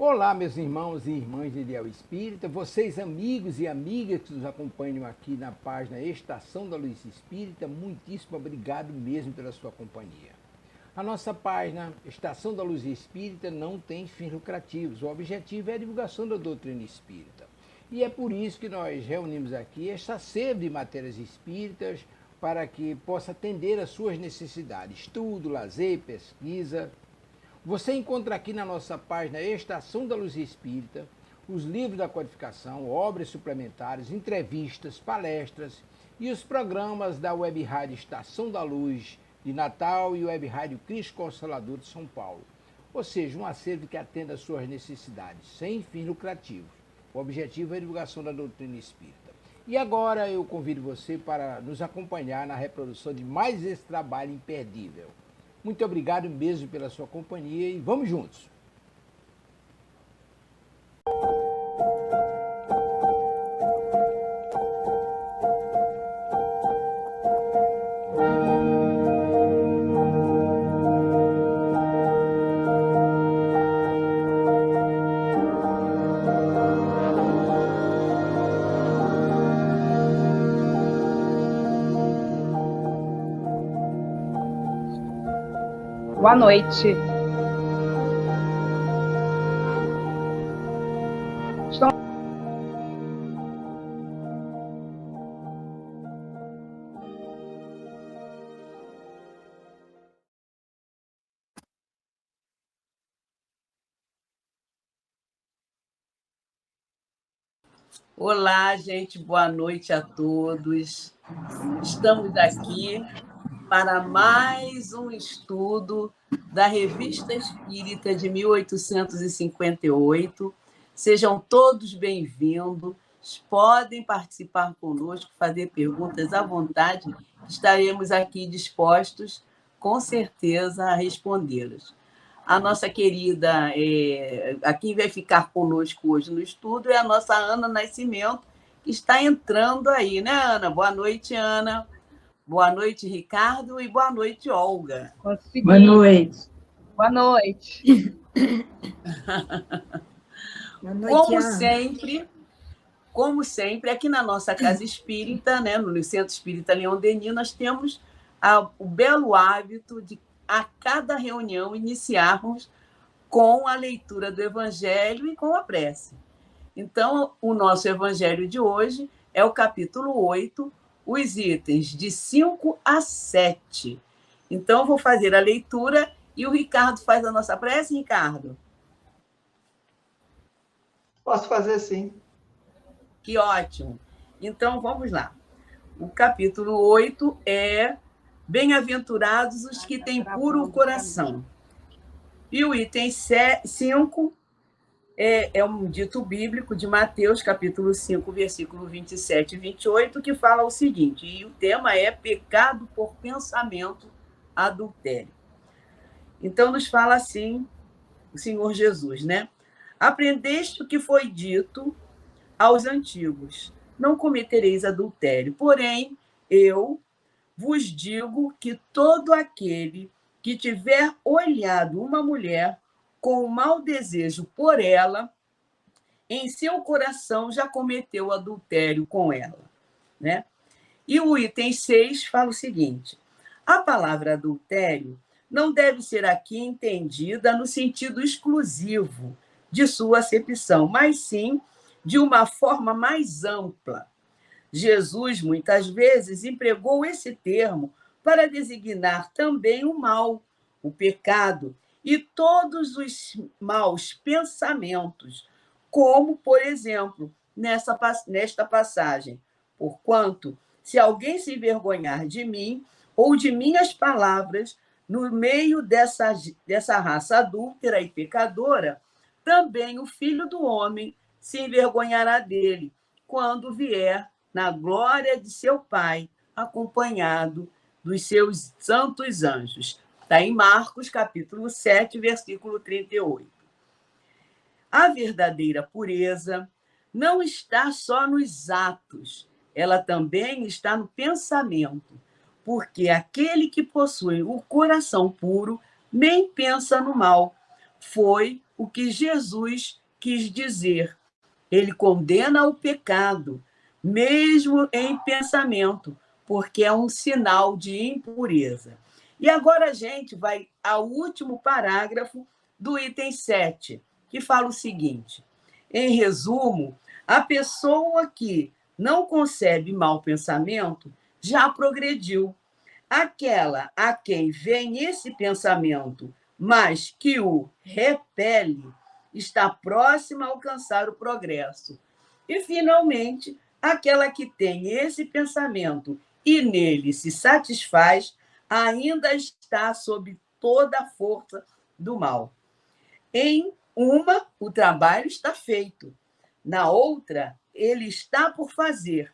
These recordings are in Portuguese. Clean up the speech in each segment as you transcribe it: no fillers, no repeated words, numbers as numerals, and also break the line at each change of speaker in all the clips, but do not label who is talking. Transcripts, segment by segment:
Olá, meus irmãos e irmãs de Ideal Espírita, vocês amigos e amigas que nos acompanham aqui na página Estação da Luz Espírita, muitíssimo obrigado mesmo pela sua companhia. A nossa página Estação da Luz Espírita não tem fins lucrativos, o objetivo é a divulgação da doutrina espírita. E é por isso que nós reunimos aqui esta sede de matérias espíritas para que possa atender às suas necessidades, estudo, lazer, pesquisa. Você encontra aqui na nossa página Estação da Luz Espírita os livros da codificação, obras suplementares, entrevistas, palestras e os programas da Web Rádio Estação da Luz de Natal e Web Rádio Cristo Consolador de São Paulo. Ou seja, um acervo que atenda às suas necessidades, sem fins lucrativos. O objetivo é a divulgação da doutrina espírita. E agora eu convido você para nos acompanhar na reprodução de mais esse trabalho imperdível. Muito obrigado mesmo pela sua companhia e vamos juntos!
Boa noite.
Olá, gente, boa noite a todos. Estamos aqui para mais um estudo da Revista Espírita de 1858. Sejam todos bem-vindos, podem participar conosco, fazer perguntas à vontade, estaremos aqui dispostos, com certeza, a respondê-las. A nossa querida, a quem vai ficar conosco hoje no estudo é a nossa Ana Nascimento, que está entrando aí, né, Ana? Boa noite, Ana. Boa noite, Ricardo, e boa noite, Olga.
Consegui. Boa noite. Boa noite.
Boa noite,
como sempre, aqui na nossa Casa Espírita, né, no Centro Espírita Leão Denis, nós temos o belo hábito de, a cada reunião, iniciarmos com a leitura do Evangelho e com a prece. Então, o nosso Evangelho de hoje é o capítulo 8, os itens de 5 a 7. Então, eu vou fazer a leitura e o Ricardo faz a nossa prece, Ricardo?
Posso fazer, sim.
Que ótimo. Então, vamos lá. O capítulo 8 é Bem-aventurados os que têm puro coração. E o item 5 é um dito bíblico de Mateus, capítulo 5, versículo 27 e 28, que fala o seguinte, e o tema é pecado por pensamento, adultério. Então, nos fala assim o Senhor Jesus, né? Aprendeste o que foi dito aos antigos, não cometereis adultério. Porém, eu vos digo que todo aquele que tiver olhado uma mulher com mau desejo por ela, em seu coração já cometeu adultério com ela, né? E o item 6 fala o seguinte, a palavra adultério não deve ser aqui entendida no sentido exclusivo de sua acepção, mas sim de uma forma mais ampla. Jesus, muitas vezes, empregou esse termo para designar também o mal, o pecado e todos os maus pensamentos, como, por exemplo, nesta passagem, porquanto, se alguém se envergonhar de mim ou de minhas palavras, no meio dessa raça adúltera e pecadora, também o Filho do Homem se envergonhará dele, quando vier na glória de seu Pai, acompanhado dos seus santos anjos. Está em Marcos, capítulo 7, versículo 38. A verdadeira pureza não está só nos atos, ela também está no pensamento, porque aquele que possui o coração puro nem pensa no mal. Foi o que Jesus quis dizer. Ele condena o pecado, mesmo em pensamento, porque é um sinal de impureza. E agora a gente vai ao último parágrafo do item 7, que fala o seguinte: em resumo, a pessoa que não concebe mau pensamento já progrediu. Aquela a quem vem esse pensamento, mas que o repele, está próxima a alcançar o progresso. E, finalmente, aquela que tem esse pensamento e nele se satisfaz, ainda está sob toda a força do mal. Em uma, o trabalho está feito. Na outra, ele está por fazer.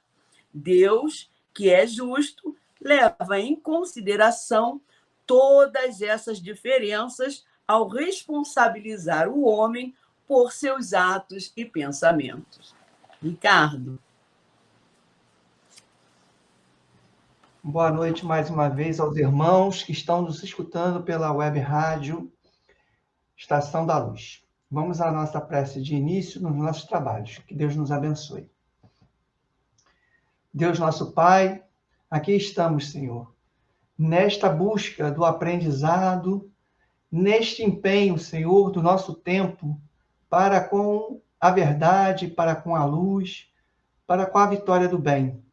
Deus, que é justo, leva em consideração todas essas diferenças ao responsabilizar o homem por seus atos e pensamentos. Ricardo.
Boa noite mais uma vez aos irmãos que estão nos escutando pela web rádio Estação da Luz. Vamos à nossa prece de início nos nossos trabalhos. Que Deus nos abençoe. Deus nosso Pai, aqui estamos, Senhor, nesta busca do aprendizado, neste empenho, Senhor, do nosso tempo para com a verdade, para com a luz, para com a vitória do bem.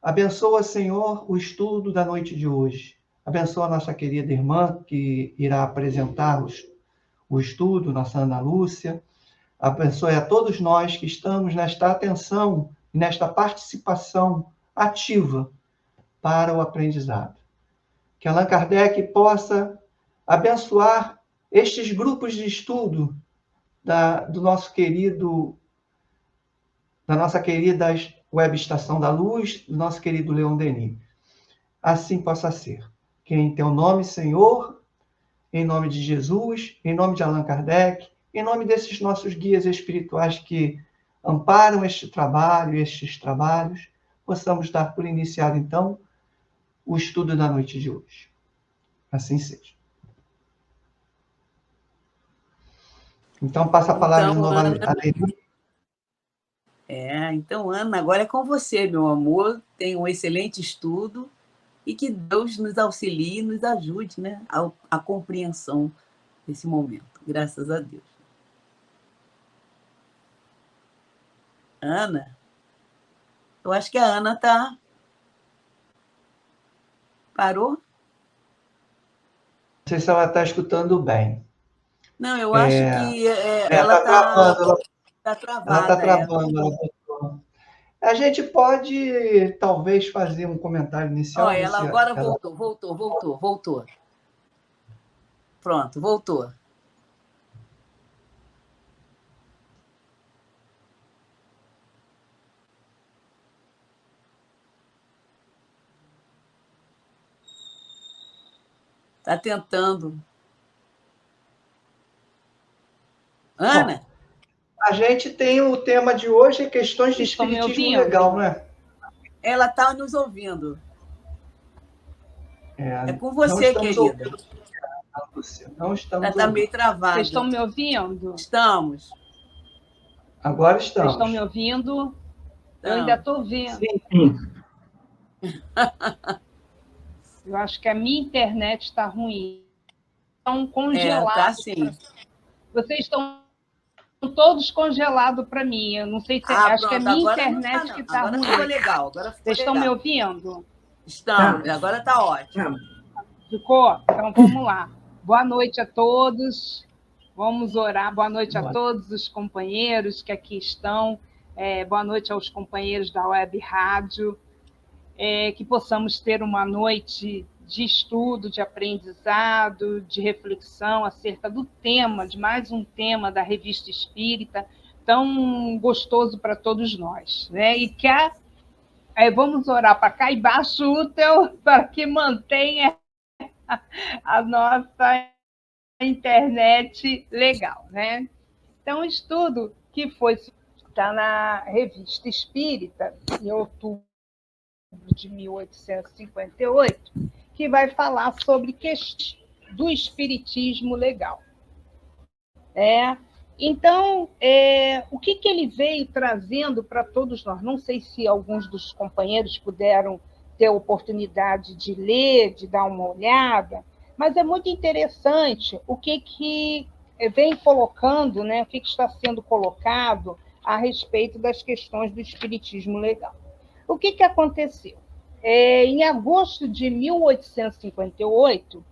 Abençoa, Senhor, o estudo da noite de hoje. Abençoa a nossa querida irmã que irá apresentar-nos o estudo, nossa Ana Lúcia. Abençoe a todos nós que estamos nesta atenção e nesta participação ativa para o aprendizado. Que Allan Kardec possa abençoar estes grupos de estudo da nossa querida Web Estação da Luz, do nosso querido Leon Denis. Assim possa ser. Que em teu nome, Senhor, em nome de Jesus, em nome de Allan Kardec, em nome desses nossos guias espirituais que amparam este trabalho, estes trabalhos, possamos dar por iniciado, então, o estudo da noite de hoje. Assim seja. Então, passa a palavra de novo a Leni.
Então, Ana, agora é com você, meu amor. Tenha um excelente estudo e que Deus nos auxilie e nos ajude, né, a compreensão desse momento. Graças a Deus. Ana? Eu acho que a Ana está... Parou?
Não sei se ela está escutando bem.
Não, eu acho que ela está travada.
Ela está travando. A gente pode, talvez, fazer um comentário inicial.
Ela agora voltou. Pronto, voltou. Está tentando. Ana?
Bom, a gente tem o tema de hoje, questões de espiritismo legal, né?
Ela está nos ouvindo. É com você, querida.
Não estamos
Ela está meio travada.
Vocês estão me ouvindo?
Estamos.
Agora estamos.
Vocês estão me ouvindo? Eu ainda estou vendo.
Sim.
Eu acho que a minha internet está ruim. Estão congelados.
Tá sim.
Vocês estão todos congelados para mim. Eu não sei se... acho que a minha internet que está ruim.
Agora ficou legal.
Vocês estão me ouvindo?
Estamos. Agora está ótimo.
Ficou? Então, vamos lá. Boa noite a todos. Vamos orar. Boa noite a todos os companheiros que aqui estão. Boa noite aos companheiros da Web Rádio. Que possamos ter uma noite de estudo, de aprendizado, de reflexão acerca do tema, de mais um tema da Revista Espírita, tão gostoso para todos nós, né? E que vamos orar para cá e baixo útil para que mantenha a nossa internet legal, né? Então, o estudo que está na Revista Espírita, em outubro de 1858, que vai falar sobre questões do espiritismo legal. Então, o que ele veio trazendo para todos nós? Não sei se alguns dos companheiros puderam ter a oportunidade de ler, de dar uma olhada, mas é muito interessante o que vem colocando, né, o que está sendo colocado a respeito das questões do espiritismo legal. O que aconteceu? Em agosto de 1858,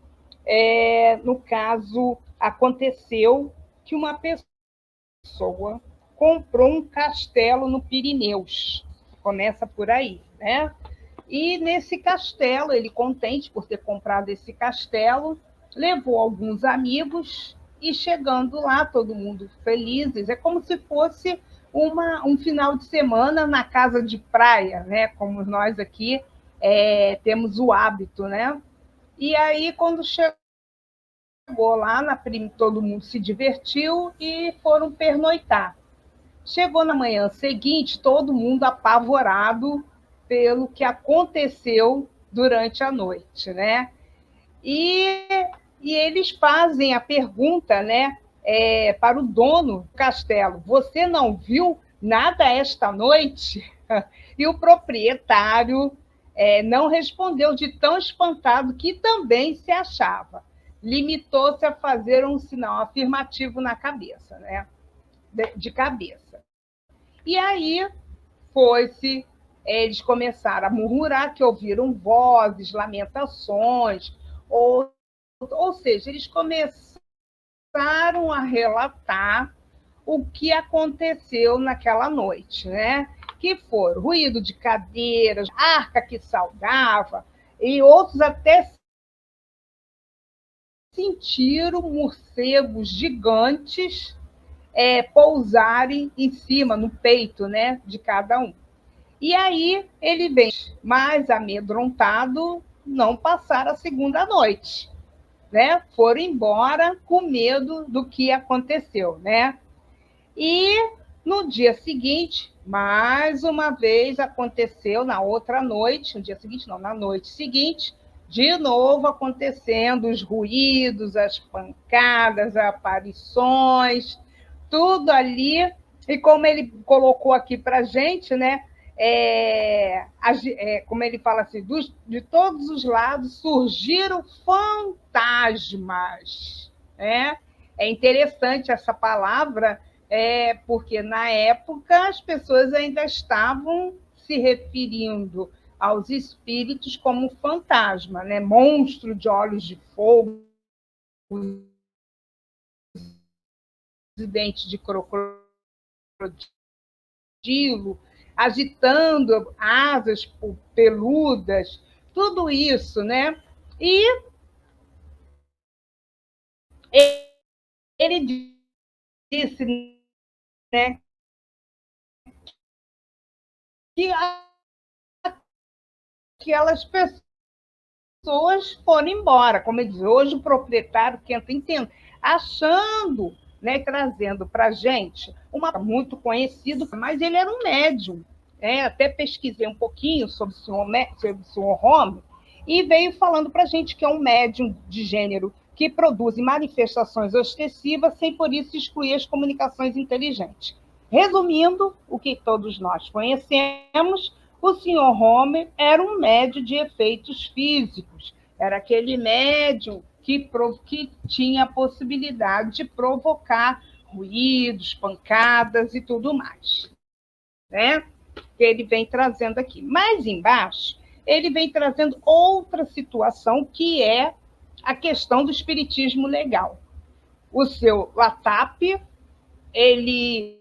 no caso, aconteceu que uma pessoa comprou um castelo no Pirineus. Começa por aí, né? E nesse castelo, ele, contente por ter comprado esse castelo, levou alguns amigos e, chegando lá, todo mundo felizes, é como se fosse um final de semana na casa de praia, né? Como nós aqui temos o hábito, né? E aí, quando chegou lá, todo mundo se divertiu e foram pernoitar. Chegou na manhã seguinte, todo mundo apavorado pelo que aconteceu durante a noite, né? E eles fazem a pergunta, né, para o dono do castelo: você não viu nada esta noite? E o proprietário não respondeu, de tão espantado que também se achava. Limitou-se a fazer um sinal afirmativo na cabeça, né? De cabeça. E aí eles começaram a murmurar que ouviram vozes, lamentações, ou seja, eles começaram a relatar o que aconteceu naquela noite, né? Que foram ruído de cadeiras, arca que salgava, e outros até sentiram morcegos gigantes pousarem em cima, no peito, né, de cada um. E aí ele vem mais amedrontado, não passaram a segunda noite, né? Foram embora com medo do que aconteceu, né? E no dia seguinte, mais uma vez aconteceu, na outra noite, no dia seguinte não, na noite seguinte, de novo acontecendo os ruídos, as pancadas, as aparições, tudo ali. E como ele colocou aqui para a gente, né? Como ele fala assim, de todos os lados surgiram fantasmas. Né? É interessante essa palavra, porque na época as pessoas ainda estavam se referindo aos espíritos como fantasma, né? Monstro de olhos de fogo, dentes de crocodilo, agitando asas peludas, tudo isso, né? E ele disse, né, que aquelas pessoas foram embora, como ele diz, hoje o proprietário que entra entendo, achando, né, trazendo para a gente uma muito conhecido, mas ele era um médium. Até pesquisei um pouquinho sobre o senhor Home e veio falando para a gente que é um médium de gênero que produz manifestações ostensivas sem por isso excluir as comunicações inteligentes. Resumindo, o que todos nós conhecemos, o senhor Home era um médium de efeitos físicos, era aquele médium que tinha a possibilidade de provocar ruídos, pancadas e tudo mais, né? Que ele vem trazendo aqui. Mais embaixo, ele vem trazendo outra situação, que é a questão do espiritismo legal. O seu Latap, ele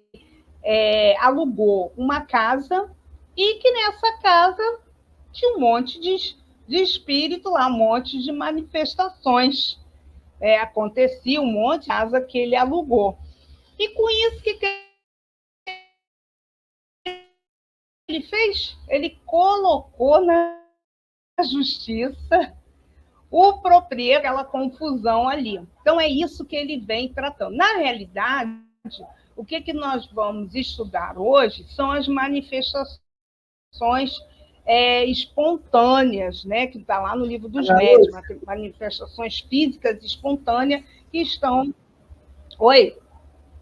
alugou uma casa e que nessa casa tinha um monte de espírito lá, um monte de manifestações. Acontecia um monte de casa que ele alugou. E com isso, que ele fez? Ele colocou na justiça o proprietário, aquela confusão ali. Então, é isso que ele vem tratando. Na realidade, o que nós vamos estudar hoje são as manifestações espontâneas, né? Que está lá no livro dos médiuns, manifestações físicas espontâneas que estão... Oi?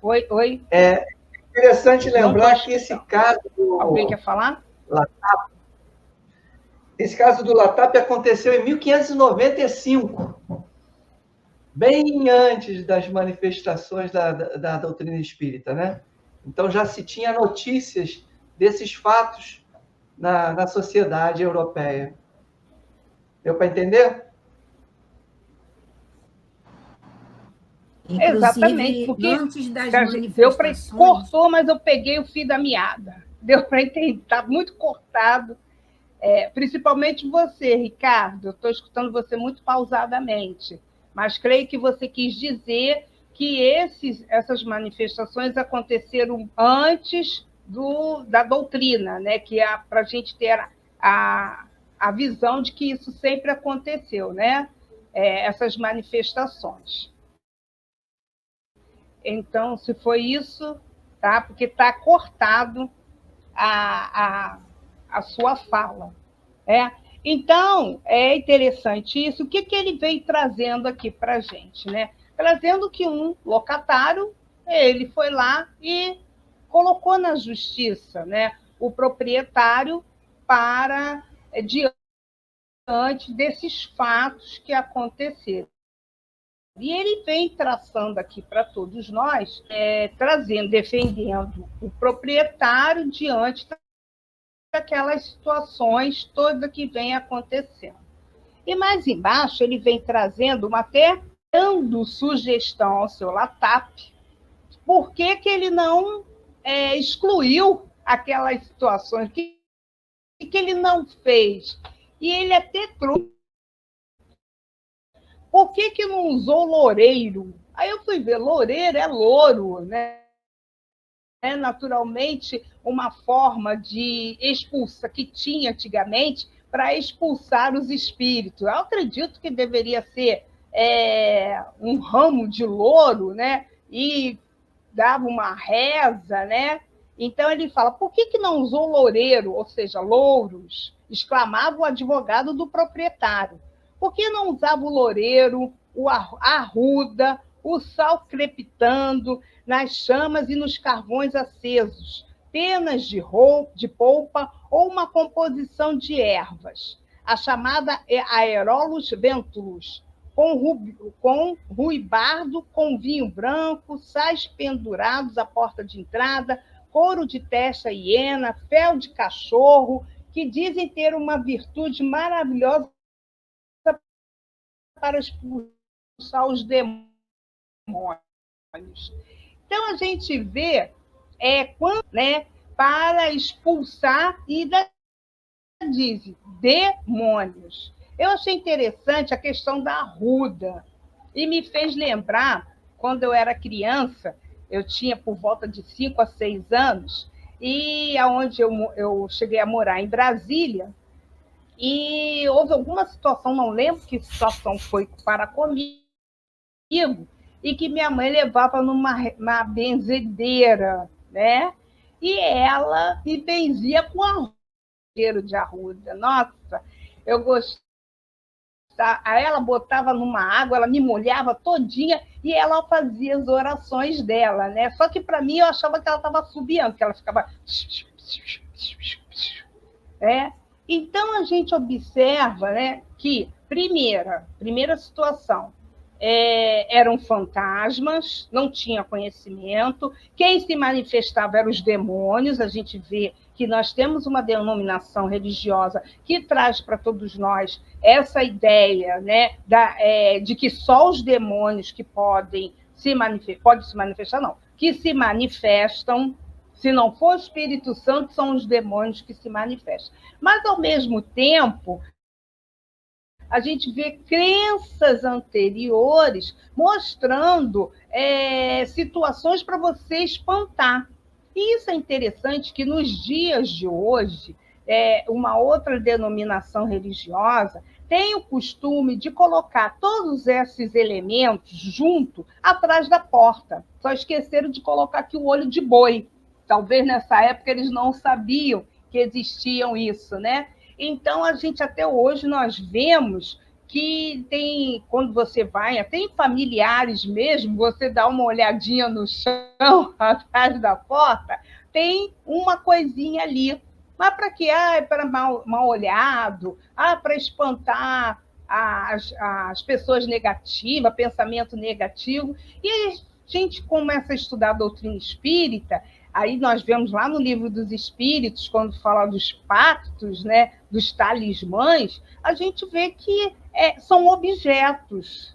Oi.
É interessante lembrar que esse caso
Alguém quer falar?
Esse caso do Latap aconteceu em 1595, bem antes das manifestações da doutrina espírita, né? Então já se tinha notícias desses fatos na sociedade europeia. Deu para entender?
Exatamente, porque
antes das
manifestações... cortou, mas eu peguei o fio da meada. Deu para entender, está muito cortado. Principalmente você, Ricardo, eu estou escutando você muito pausadamente, mas creio que você quis dizer que essas manifestações aconteceram antes da doutrina, né? Que é para a gente ter a visão de que isso sempre aconteceu, né? Essas manifestações. Então, se foi isso, tá? Porque está cortado a sua fala. Então, é interessante isso. O que ele veio trazendo aqui para a gente? Né? Trazendo que um locatário, ele foi lá e colocou na justiça, né, o proprietário para diante desses fatos que aconteceram. E ele vem traçando aqui para todos nós, defendendo o proprietário diante daquelas situações todas que vem acontecendo. E mais embaixo ele vem trazendo até dando sugestão ao seu Latap, por que ele não excluiu aquelas situações, que ele não fez. E ele até trouxe. Por que não usou loureiro? Aí eu fui ver, loureiro é louro, né? É naturalmente uma forma de expulsar que tinha antigamente para expulsar os espíritos. Eu acredito que deveria ser um ramo de louro, né? E dava uma reza, né? Então ele fala, por que não usou loureiro, ou seja, louros? Exclamava o advogado do proprietário. Por que não usava o loureiro, a arruda, o sal crepitando nas chamas e nos carvões acesos, penas de polpa ou uma composição de ervas, a chamada aerolos ventulus, com ruibardo, com vinho branco, sais pendurados à porta de entrada, couro de testa hiena, fel de cachorro, que dizem ter uma virtude maravilhosa para expulsar os demônios. Então, a gente vê quando, né, para expulsar e diz demônios. Eu achei interessante a questão da arruda e me fez lembrar, quando eu era criança, eu tinha por volta de 5 a 6 anos, e aonde eu cheguei a morar em Brasília, e houve alguma situação, não lembro que situação foi para comigo, e que minha mãe levava numa benzedeira, né? E ela me benzia com arroz de arruda. Nossa, eu gostava. Aí ela botava numa água, ela me molhava todinha e ela fazia as orações dela, né? Só que para mim eu achava que ela estava assobiando, que ela ficava... Então a gente observa, né, que, primeira situação, eram fantasmas, não tinha conhecimento, quem se manifestava eram os demônios. A gente vê que nós temos uma denominação religiosa que traz para todos nós essa ideia, né, de que só os demônios que podem se manifestar, não, que se manifestam. Se não for o Espírito Santo, são os demônios que se manifestam. Mas, ao mesmo tempo, a gente vê crenças anteriores mostrando situações para você espantar. E isso é interessante, que nos dias de hoje, uma outra denominação religiosa tem o costume de colocar todos esses elementos junto atrás da porta. Só esqueceram de colocar aqui o olho de boi. Talvez nessa época eles não sabiam que existiam isso, né? Então, a gente até hoje nós vemos que tem, quando você vai, até em familiares mesmo, você dá uma olhadinha no chão, atrás da porta, tem uma coisinha ali. Mas para quê? É para mal olhado, para espantar as pessoas negativas, pensamento negativo. E a gente começa a estudar a doutrina espírita, aí nós vemos lá no Livro dos Espíritos, quando fala dos pactos, né, dos talismãs, a gente vê que são objetos.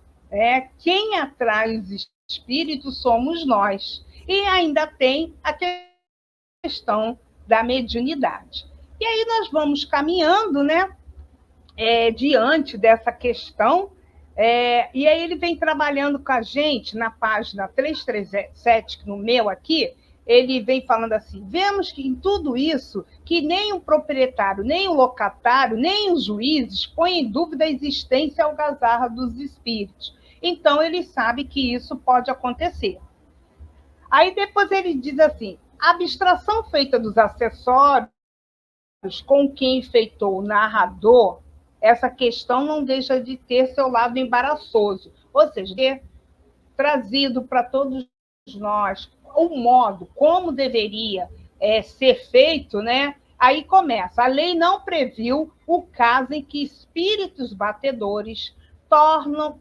Quem atrai os espíritos somos nós. E ainda tem a questão da mediunidade. E aí nós vamos caminhando, né, diante dessa questão, e aí ele vem trabalhando com a gente na página 337, no meu aqui, ele vem falando assim: vemos que em tudo isso, que nem o proprietário, nem o locatário, nem os juízes põem em dúvida a existência e a algazarra dos espíritos. Então, ele sabe que isso pode acontecer. Aí depois ele diz assim: a abstração feita dos acessórios com quem enfeitou o narrador, essa questão não deixa de ter seu lado embaraçoso, ou seja, ter trazido para todos nós o modo como deveria ser feito, né? Aí começa: a lei não previu o caso em que espíritos batedores tornam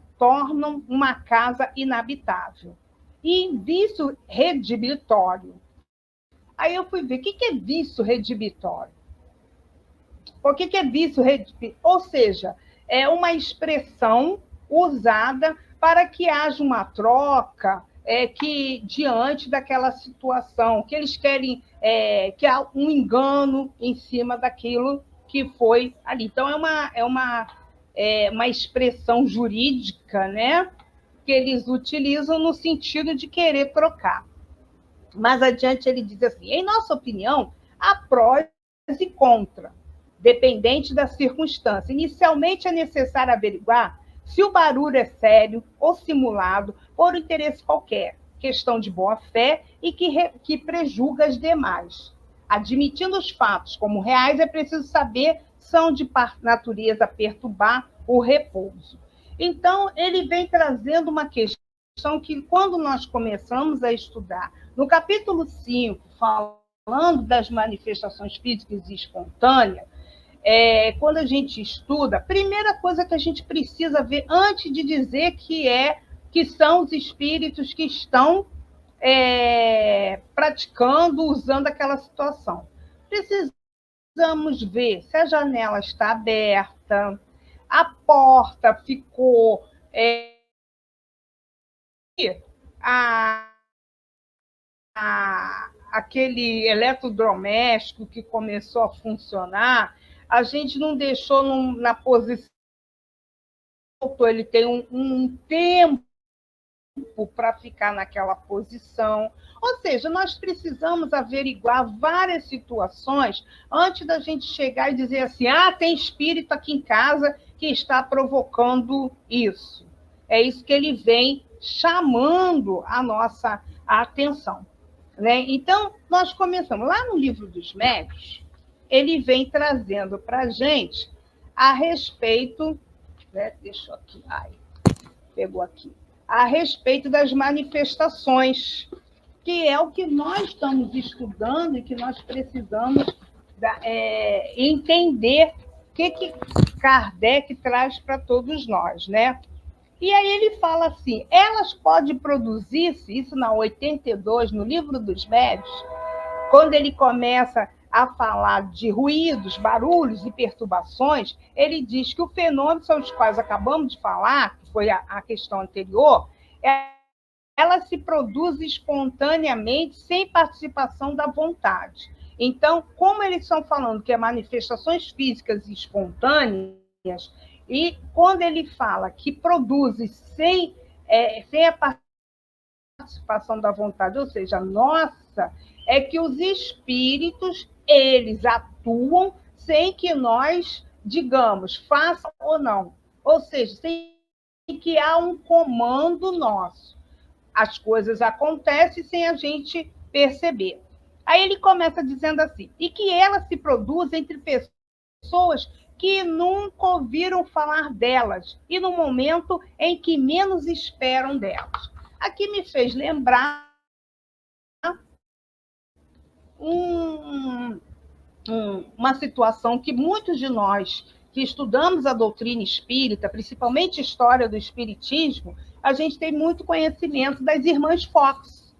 uma casa inabitável e em vício redibitório. Aí eu fui ver o que é vício redibitório. O que é vício redibitório? Ou seja, é uma expressão usada para que haja uma troca que diante daquela situação, que eles querem que há um engano em cima daquilo que foi ali. Então, é uma expressão jurídica, né, que eles utilizam no sentido de querer trocar. Mais adiante ele diz assim: em nossa opinião, há prós e contra, dependente da circunstância. Inicialmente é necessário averiguar se o barulho é sério ou simulado por interesse qualquer, questão de boa-fé e que prejuga as demais. Admitindo os fatos como reais, é preciso saber se são de natureza a perturbar o repouso. Então, ele vem trazendo uma questão que, quando nós começamos a estudar, no capítulo 5, falando das manifestações físicas e espontâneas, quando a gente estuda, a primeira coisa que a gente precisa ver, antes de dizer que são os espíritos que estão praticando, usando aquela situação. Precisamos ver se a janela está aberta, a porta ficou... aquele eletrodoméstico que começou a funcionar, a gente não deixou na posição, ele tem um tempo para ficar naquela posição. Ou seja, nós precisamos averiguar várias situações antes da gente chegar e dizer assim: tem espírito aqui em casa que está provocando isso. É isso que ele vem chamando a nossa atenção. Né? Então, nós começamos lá no Livro dos Médiuns, ele vem trazendo para a gente a respeito, né? Deixa eu aqui, pegou aqui, a respeito das manifestações, que é o que nós estamos estudando e que nós precisamos entender o que Kardec traz para todos nós, né? E aí ele fala assim: elas podem produzir-se, isso na 82, no Livro dos Médiuns, quando ele começa a falar de ruídos, barulhos e perturbações, ele diz que o fenômeno sobre os quais acabamos de falar, que foi a questão anterior, ela se produz espontaneamente, sem participação da vontade. Então, como eles estão falando que é manifestações físicas espontâneas, e quando ele fala que produz sem a participação da vontade, ou seja, nossa, é que os espíritos, eles atuam sem que nós digamos, faça ou não. Ou seja, sem que há um comando nosso. As coisas acontecem sem a gente perceber. Aí ele começa dizendo assim: e que ela se produz entre pessoas que nunca ouviram falar delas e no momento em que menos esperam delas. Aqui me fez lembrar uma situação que muitos de nós que estudamos a doutrina espírita, principalmente história do espiritismo, a gente tem muito conhecimento das irmãs Fox.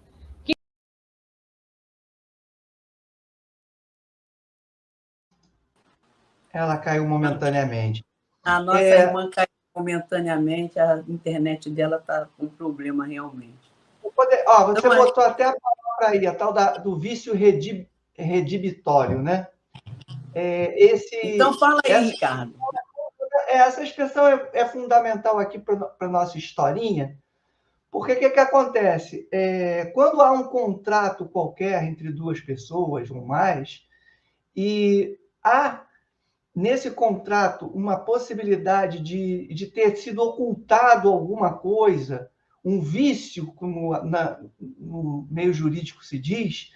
Ela caiu momentaneamente.
A nossa irmã caiu momentaneamente, a internet dela está com problema realmente.
Você botou até a palavra aí, a tal do vício redibitório, né?
Então fala aí, Ricardo.
Essa expressão é fundamental aqui para a nossa historinha, porque o que acontece? Quando há um contrato qualquer entre duas pessoas ou mais, e há nesse contrato uma possibilidade de ter sido ocultado alguma coisa, um vício, como no meio jurídico se diz,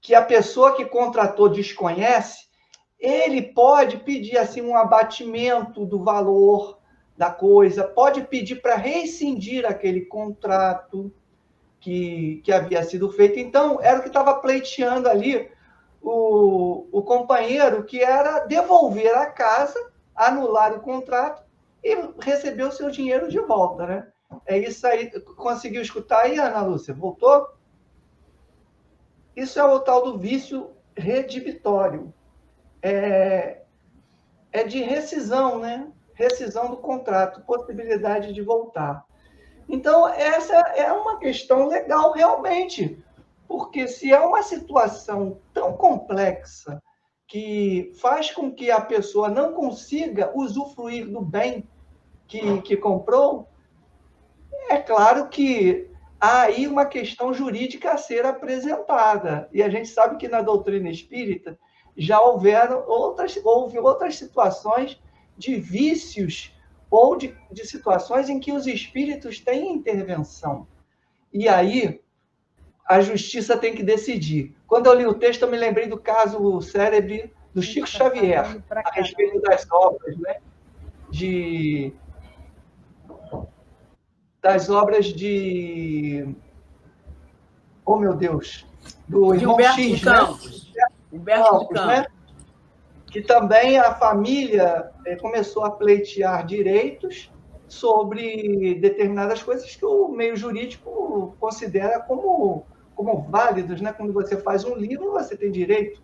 que a pessoa que contratou desconhece, ele pode pedir assim um abatimento do valor da coisa, pode pedir para rescindir aquele contrato que havia sido feito. Então, era o que estava pleiteando ali o companheiro, que era devolver a casa, anular o contrato e receber o seu dinheiro de volta, né? É isso aí. Conseguiu escutar aí, Ana Lúcia? Voltou? Isso é o tal do vício redibitório. É de rescisão, né? Rescisão do contrato, possibilidade de voltar. Então, essa é uma questão legal, realmente, porque se é uma situação tão complexa que faz com que a pessoa não consiga usufruir do bem que comprou, é claro que há aí uma questão jurídica a ser apresentada. E a gente sabe que na doutrina espírita já houve outras situações de vícios ou de situações em que os espíritos têm intervenção. E aí a justiça tem que decidir. Quando eu li o texto, eu me lembrei do caso célebre do Chico Xavier, a respeito das obras, né? Das obras de... Oh, meu Deus! Do irmão
Humberto
X,
de Campos.
Né?
Humberto de Campos.
Né? Que também a família começou a pleitear direitos sobre determinadas coisas que o meio jurídico considera como válidos, né? Quando você faz um livro, você tem direito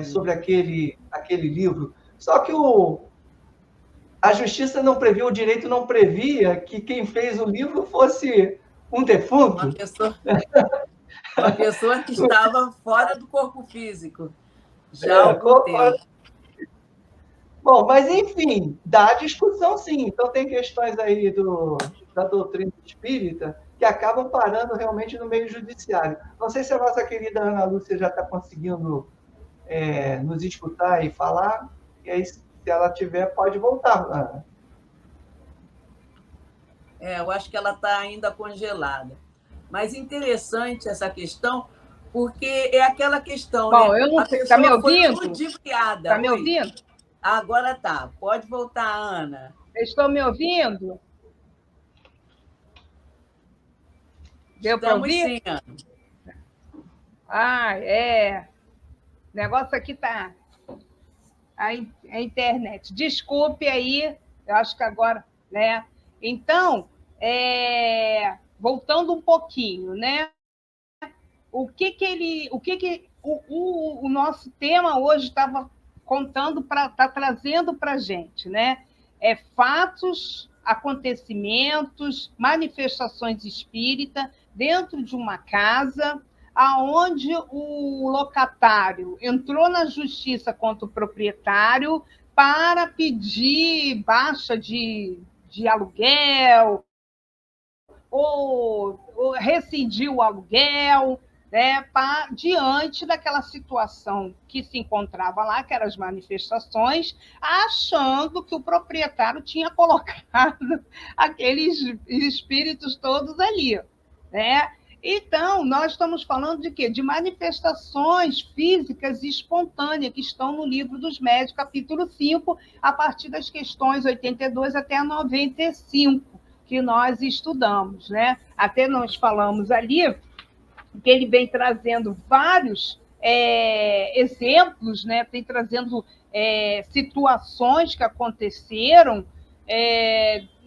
sobre aquele livro. Só que a justiça não previa, o direito não previa que quem fez o livro fosse um defunto.
Uma pessoa que estava fora do corpo físico. Já há algum tempo.
Bom, mas enfim, dá discussão sim. Então tem questões aí da doutrina espírita que acabam parando realmente no meio judiciário. Não sei se a nossa querida Ana Lúcia já está conseguindo nos escutar e falar, e aí, se ela tiver, pode voltar, Ana.
Eu acho que ela está ainda congelada. Mas interessante essa questão, porque é aquela questão,
bom,
né?
Eu não sei, está me ouvindo?
Está
me ouvindo?
Agora tá. Pode voltar, Ana.
Estão me ouvindo? Deu para ouvir?
Sim, Ana.
O negócio aqui tá a internet. Desculpe aí, eu acho que agora, né? Então, voltando um pouquinho, né? O nosso tema hoje estava está trazendo para a gente, né? Fatos, acontecimentos, manifestações espíritas dentro de uma casa, aonde o locatário entrou na justiça contra o proprietário para pedir baixa de aluguel ou rescindir o aluguel, né, diante daquela situação que se encontrava lá, que eram as manifestações, achando que o proprietário tinha colocado aqueles espíritos todos ali, né? Então, nós estamos falando de quê? De manifestações físicas e espontâneas que estão no Livro dos Médiuns, capítulo 5, a partir das questões 82 até a 95, que nós estudamos, né? Até nós falamos ali que ele vem trazendo vários exemplos, né? Tem trazendo situações que aconteceram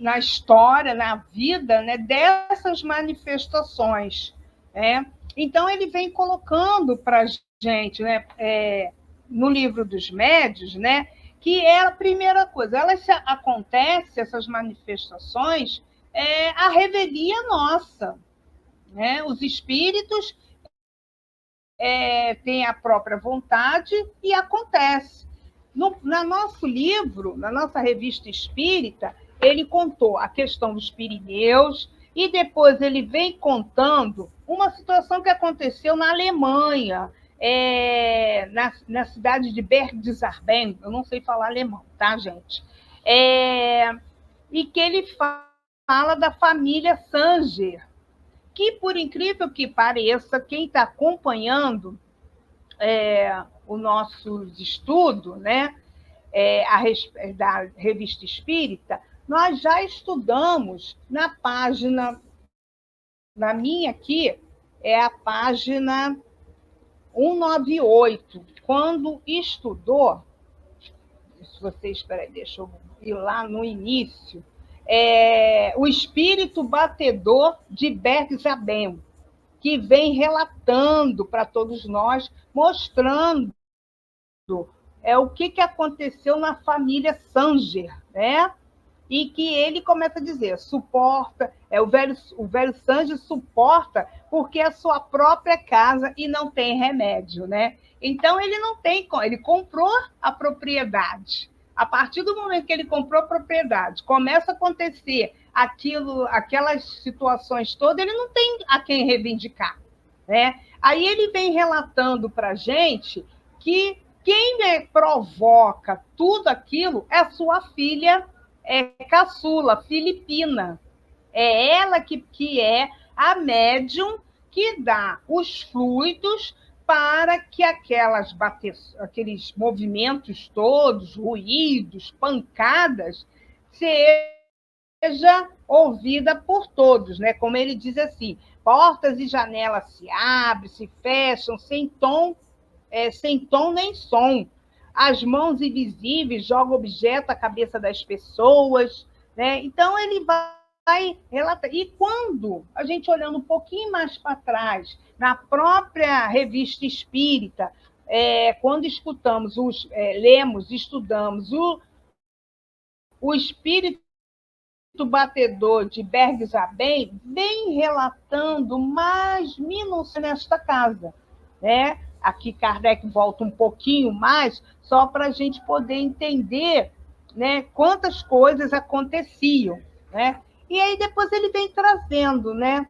na história, na vida, né, dessas manifestações. Né? Então, ele vem colocando para a gente, né, no Livro dos Médiuns, né, que é a primeira coisa. Acontecem, essas manifestações, a revelia nossa. Né? Os espíritos têm a própria vontade e acontece. No nosso livro, na nossa revista espírita, ele contou a questão dos Pirineus e depois ele vem contando uma situação que aconteceu na Alemanha, na cidade de Bergdorf. Eu não sei falar alemão, tá, gente? E que ele fala da família Sanger, que, por incrível que pareça, quem está acompanhando o nosso estudo, né, da Revista Espírita, nós já estudamos na página, na minha aqui, é a página 198, quando estudou, se vocês, espera, deixa eu ir lá no início, o espírito batedor de Bergzabem, que vem relatando para todos nós, mostrando o que aconteceu na família Sanger, né? E que ele começa a dizer, suporta, o velho Sanger suporta porque é a sua própria casa e não tem remédio, né? Então, ele não tem, ele comprou a propriedade. A partir do momento que ele comprou a propriedade, começa a acontecer aquelas situações todas, ele não tem a quem reivindicar. Né? Aí ele vem relatando para a gente que quem provoca tudo aquilo é a sua filha caçula, Filipina. É ela que é a médium que dá os fluidos para que aqueles movimentos todos, ruídos, pancadas, seja ouvida por todos, né? Como ele diz assim, portas e janelas se abrem, se fecham, sem tom nem som. As mãos invisíveis jogam objeto à cabeça das pessoas, né? Então, ele vai relatar. E quando a gente olhando um pouquinho mais para trás, na própria Revista Espírita, quando lemos, estudamos o espírito batedor de Bergzabem, vem relatando mais minuciosamente nesta casa, né? Aqui Kardec volta um pouquinho mais, só para a gente poder entender, né, quantas coisas aconteciam. Né? E aí depois ele vem trazendo, né,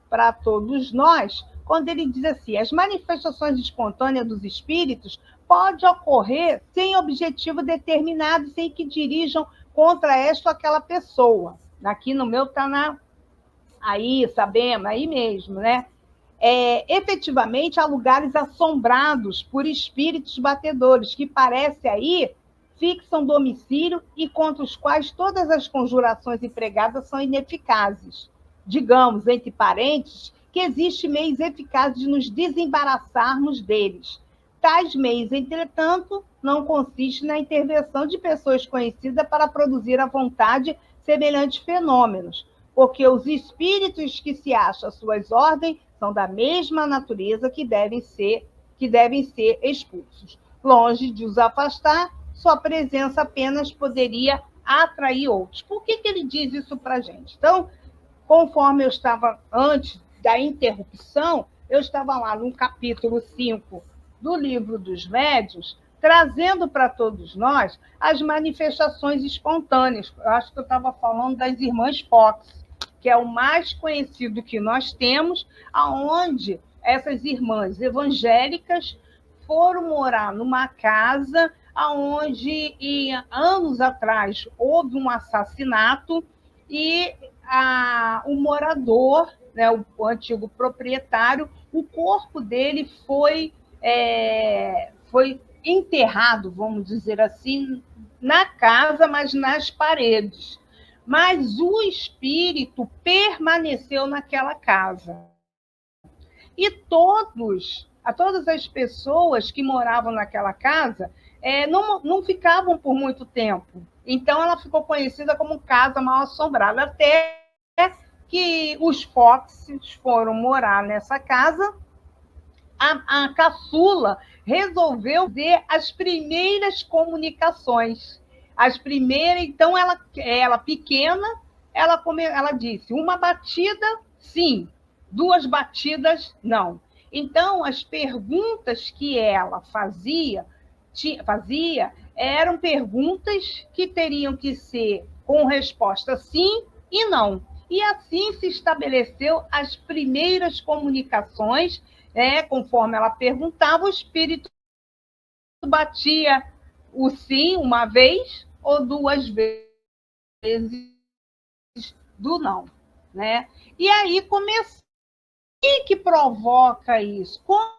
para todos nós, quando ele diz assim, as manifestações espontâneas dos espíritos podem ocorrer sem objetivo determinado, sem que dirijam contra esta ou aquela pessoa. Aqui no meu está aí, sabemos, aí mesmo, né? Efetivamente, há lugares assombrados por espíritos batedores, que parece aí fixam domicílio e contra os quais todas as conjurações empregadas são ineficazes. Digamos, entre parentes, que existe meios eficazes de nos desembaraçarmos deles. Tais meios, entretanto, não consistem na intervenção de pessoas conhecidas para produzir à vontade semelhantes fenômenos, porque os espíritos que se acham às suas ordens são da mesma natureza que devem ser expulsos. Longe de os afastar, sua presença apenas poderia atrair outros. Por que ele diz isso para a gente? Então, conforme eu estava antes da interrupção, eu estava lá no capítulo 5 do Livro dos Médiuns, trazendo para todos nós as manifestações espontâneas. Eu acho que eu estava falando das irmãs Fox, que é o mais conhecido que nós temos, aonde essas irmãs evangélicas foram morar numa casa onde, anos atrás, houve um assassinato e o morador, né, o antigo proprietário, o corpo dele foi enterrado, vamos dizer assim, na casa, mas nas paredes. Mas o espírito permaneceu naquela casa. E todas as pessoas que moravam naquela casa não ficavam por muito tempo. Então, ela ficou conhecida como Casa Mal Assombrada, até que os Foxes foram morar nessa casa. A caçula resolveu ver as primeiras comunicações. Então, ela pequena, ela disse, uma batida, sim, 2 batidas, não. Então, as perguntas que ela fazia eram perguntas que teriam que ser com resposta sim e não. E assim se estabeleceu as primeiras comunicações, conforme ela perguntava, o espírito batia o sim uma vez ou 2 vezes do não. Né? E aí começou. O que provoca isso? Como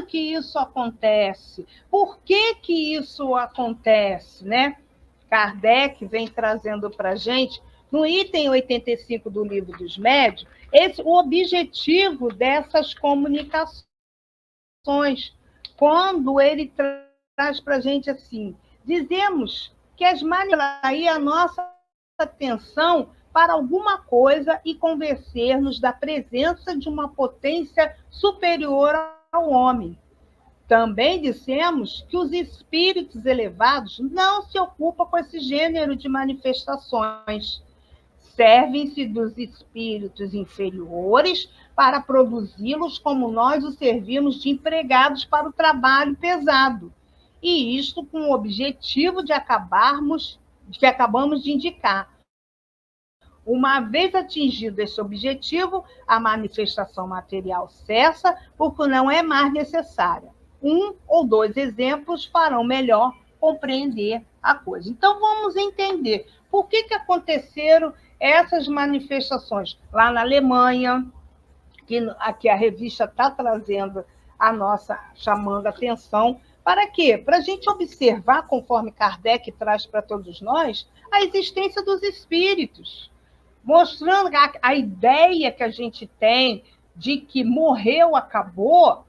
que isso acontece? Por que isso acontece? Né? Kardec vem trazendo para a gente, no item 85 do Livro dos Médiuns, o objetivo dessas comunicações. Quando ele traz para a gente assim, dizemos que as manifestações a nossa atenção para alguma coisa e convencer-nos da presença de uma potência superior ao homem. Também dissemos que os espíritos elevados não se ocupam com esse gênero de manifestações. Servem-se dos espíritos inferiores para produzi-los como nós os servimos de empregados para o trabalho pesado. E isto com o objetivo de acabamos de indicar. Uma vez atingido esse objetivo, a manifestação material cessa, porque não é mais necessária. 1 ou 2 exemplos farão melhor compreender a coisa. Então, vamos entender por que aconteceram essas manifestações lá na Alemanha, que aqui a revista está trazendo chamando a atenção. Para quê? Para a gente observar, conforme Kardec traz para todos nós, a existência dos espíritos. Mostrando a ideia que a gente tem de que morreu, acabou,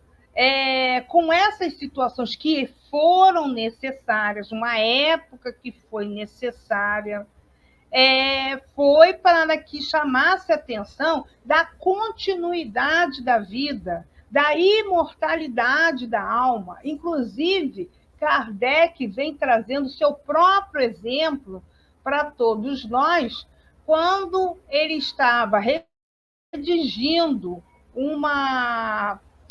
com essas situações que foram necessárias, uma época que foi necessária, foi para que chamasse a atenção da continuidade da vida, da imortalidade da alma. Inclusive, Kardec vem trazendo seu próprio exemplo para todos nós, quando ele estava redigindo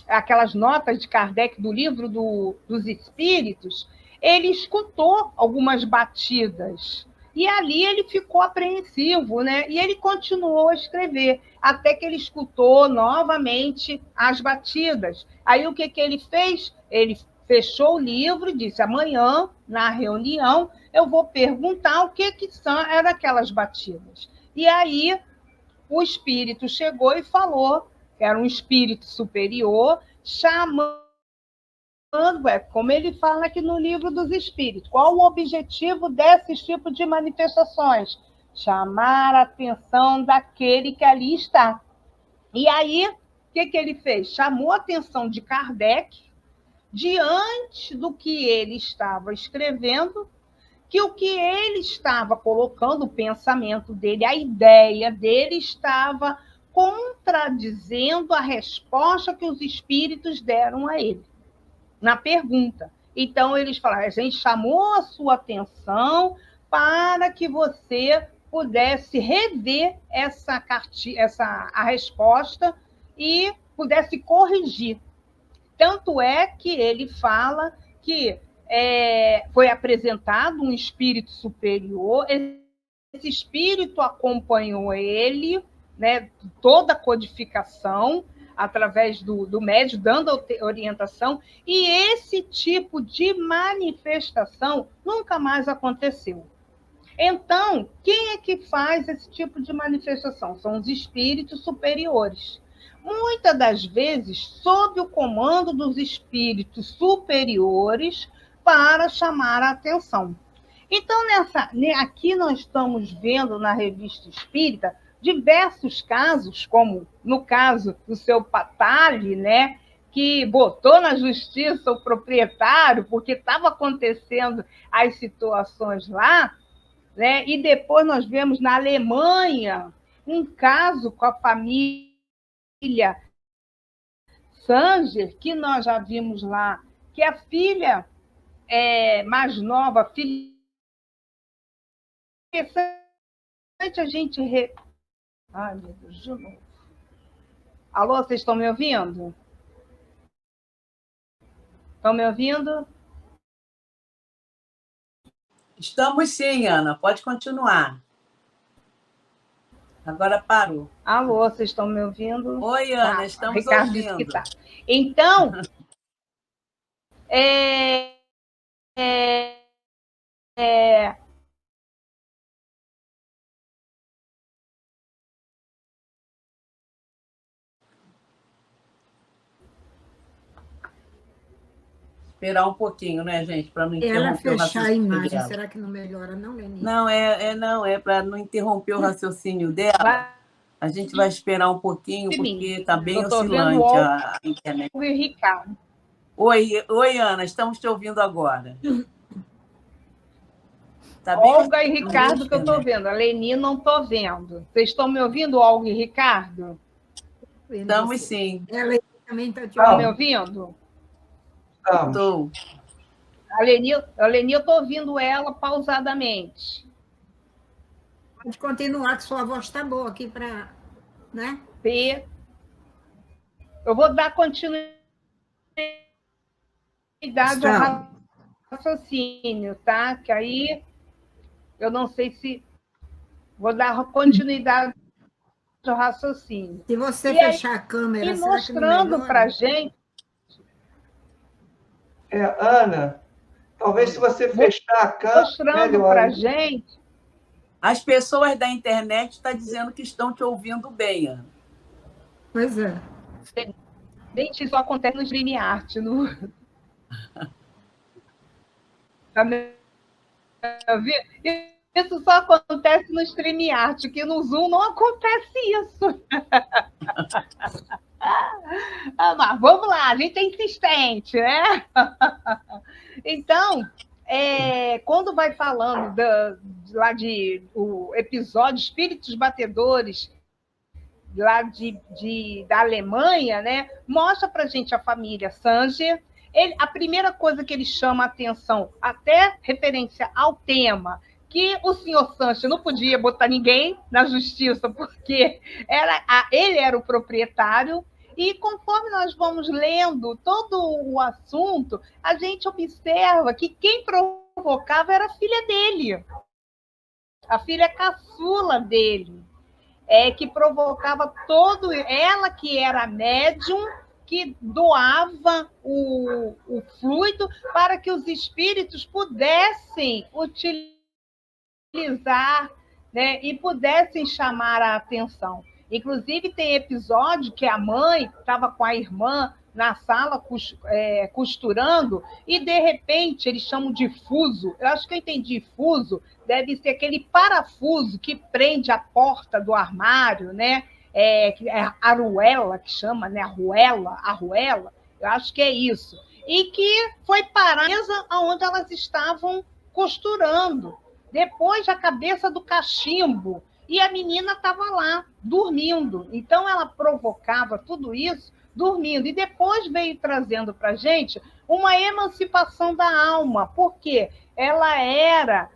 aquelas notas de Kardec do Livro dos Espíritos, ele escutou algumas batidas. E ali ele ficou apreensivo, né? E ele continuou a escrever, até que ele escutou novamente as batidas. Aí o que ele fez? Ele fechou o livro e disse, amanhã, na reunião, eu vou perguntar o que eram aquelas batidas. E aí o espírito chegou e falou, que era um espírito superior, chamando, como ele fala aqui no Livro dos Espíritos, qual o objetivo desses tipos de manifestações? Chamar a atenção daquele que ali está. E aí, o que ele fez? Chamou a atenção de Kardec, diante do que ele estava escrevendo, que o que ele estava colocando, o pensamento dele, a ideia dele, estava contradizendo a resposta que os espíritos deram a ele, na pergunta. Então, eles falaram, a gente chamou a sua atenção para que você pudesse rever a resposta e pudesse corrigir. Tanto é que ele fala que foi apresentado um espírito superior, esse espírito acompanhou ele, né, toda a codificação, através do médium, dando orientação, e esse tipo de manifestação nunca mais aconteceu. Então, quem é que faz esse tipo de manifestação? São os espíritos superiores. Muitas das vezes, sob o comando dos espíritos superiores, para chamar a atenção. Então, aqui nós estamos vendo na Revista Espírita diversos casos, como no caso do seu Patali, né, que botou na justiça o proprietário, porque estava acontecendo as situações lá, né? E depois nós vemos na Alemanha um caso com a família Sanger, que nós já vimos lá, que a filha mais nova, filha interessante a gente. Ai, meu Deus, de novo. Alô, vocês estão me ouvindo? Estão me ouvindo?
Estamos sim, Ana. Pode continuar. Agora parou.
Alô, vocês estão me ouvindo?
Oi, Ana, estamos
Ricardo
ouvindo.
disse que tá. Então,
Esperar um pouquinho, né, gente, para não interromper
Ela
o
fechar a
raciocínio
imagem,
dela.
será que não melhora, não, Leni?
Não, é para não interromper o raciocínio dela. A gente vai esperar um pouquinho, porque está bem oscilante a internet.
Oi, Ricardo.
Oi, Ana, estamos te ouvindo agora.
Tá bem Olga e Ricardo que eu estou vendo. A Leni não estou vendo. Vocês estão me ouvindo, Olga e Ricardo?
Estamos sim.
Ela também está te
ouvindo. Estão me ouvindo?
Estou.
A Leni, eu estou ouvindo ela pausadamente.
Pode continuar, que sua voz está boa aqui para... Né?
Eu vou dar continuidade ao raciocínio, tá? Que aí eu não sei se vou dar continuidade ao raciocínio.
Se você fechar a câmera,
e mostrando para a gente.
Ana, talvez se você fechar a câmera.
Mostrando para a gente.
As pessoas da internet estão dizendo que estão te ouvindo bem, Ana.
Pois é.
Gente, isso acontece no StreamYard. Tá me ouvindo? Isso só acontece no StreamYard, que no Zoom não acontece isso. Mas vamos lá, a gente é insistente, né? Então, quando vai falando lá o episódio Espíritos Batedores, lá da Alemanha, né? Mostra para a gente a família Sanger. A primeira coisa que ele chama a atenção, até referência ao tema, que o senhor Sanger não podia botar ninguém na justiça, porque ele era o proprietário, e conforme nós vamos lendo todo o assunto, a gente observa que quem provocava era a filha dele, a filha caçula dele, que provocava ela que era médium, que doava o fluido para que os espíritos pudessem utilizar, né, e pudessem chamar a atenção. Inclusive, tem episódio que a mãe estava com a irmã na sala costurando e, de repente, eles chamam de fuso. Eu acho que eu entendi fuso, deve ser aquele parafuso que prende a porta do armário, né? A arruela, que chama, né? Arruela, eu acho que é isso. E que foi parar onde elas estavam costurando. Depois, a cabeça do cachimbo. E a menina estava lá, dormindo. Então, ela provocava tudo isso dormindo. E depois veio trazendo para a gente uma emancipação da alma, porque ela era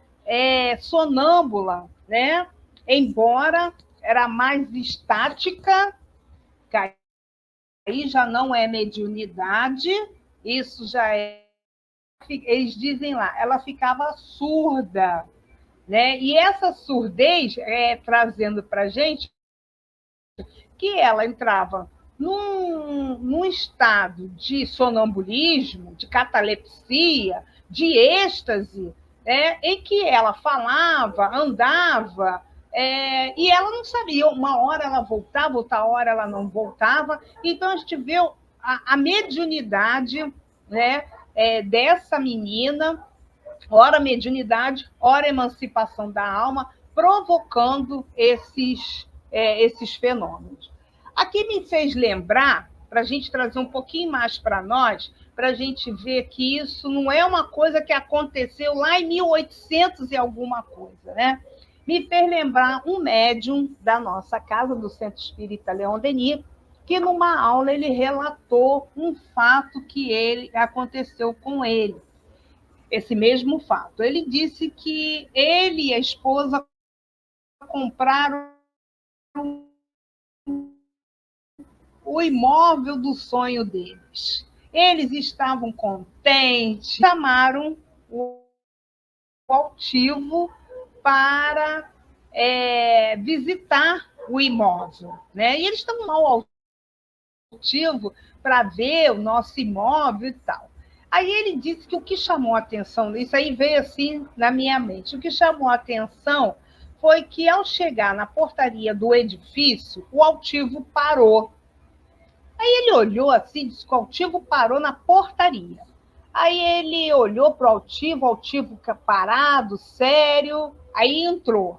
sonâmbula, né? Embora era mais estática, que aí já não é mediunidade, isso já é... Eles dizem lá, ela ficava surda, né? E essa surdez trazendo para a gente que ela entrava num estado de sonambulismo, de catalepsia, de êxtase, em que ela falava, andava, e ela não sabia. Uma hora ela voltava, outra hora ela não voltava. Então, a gente vê a mediunidade, né, dessa menina, ora mediunidade, ora emancipação da alma, provocando esses fenômenos. Aqui me fez lembrar, para a gente trazer um pouquinho mais para nós, para a gente ver que isso não é uma coisa que aconteceu lá em 1800 e alguma coisa, né? Me fez lembrar um médium da nossa casa, do Centro Espírita Leon Denis, que numa aula ele relatou um fato que aconteceu com ele, esse mesmo fato. Ele disse que ele e a esposa compraram o imóvel do sonho deles. Eles estavam contentes, chamaram o altivo para visitar o imóvel, né? E eles estavam lá, o altivo, para ver o nosso imóvel e tal. Aí ele disse que o que chamou a atenção, isso aí veio assim na minha mente, o que chamou a atenção foi que, ao chegar na portaria do edifício, o altivo parou. Aí ele olhou assim, disse que o altivo parou na portaria. Aí ele olhou para o altivo parado, sério, aí entrou.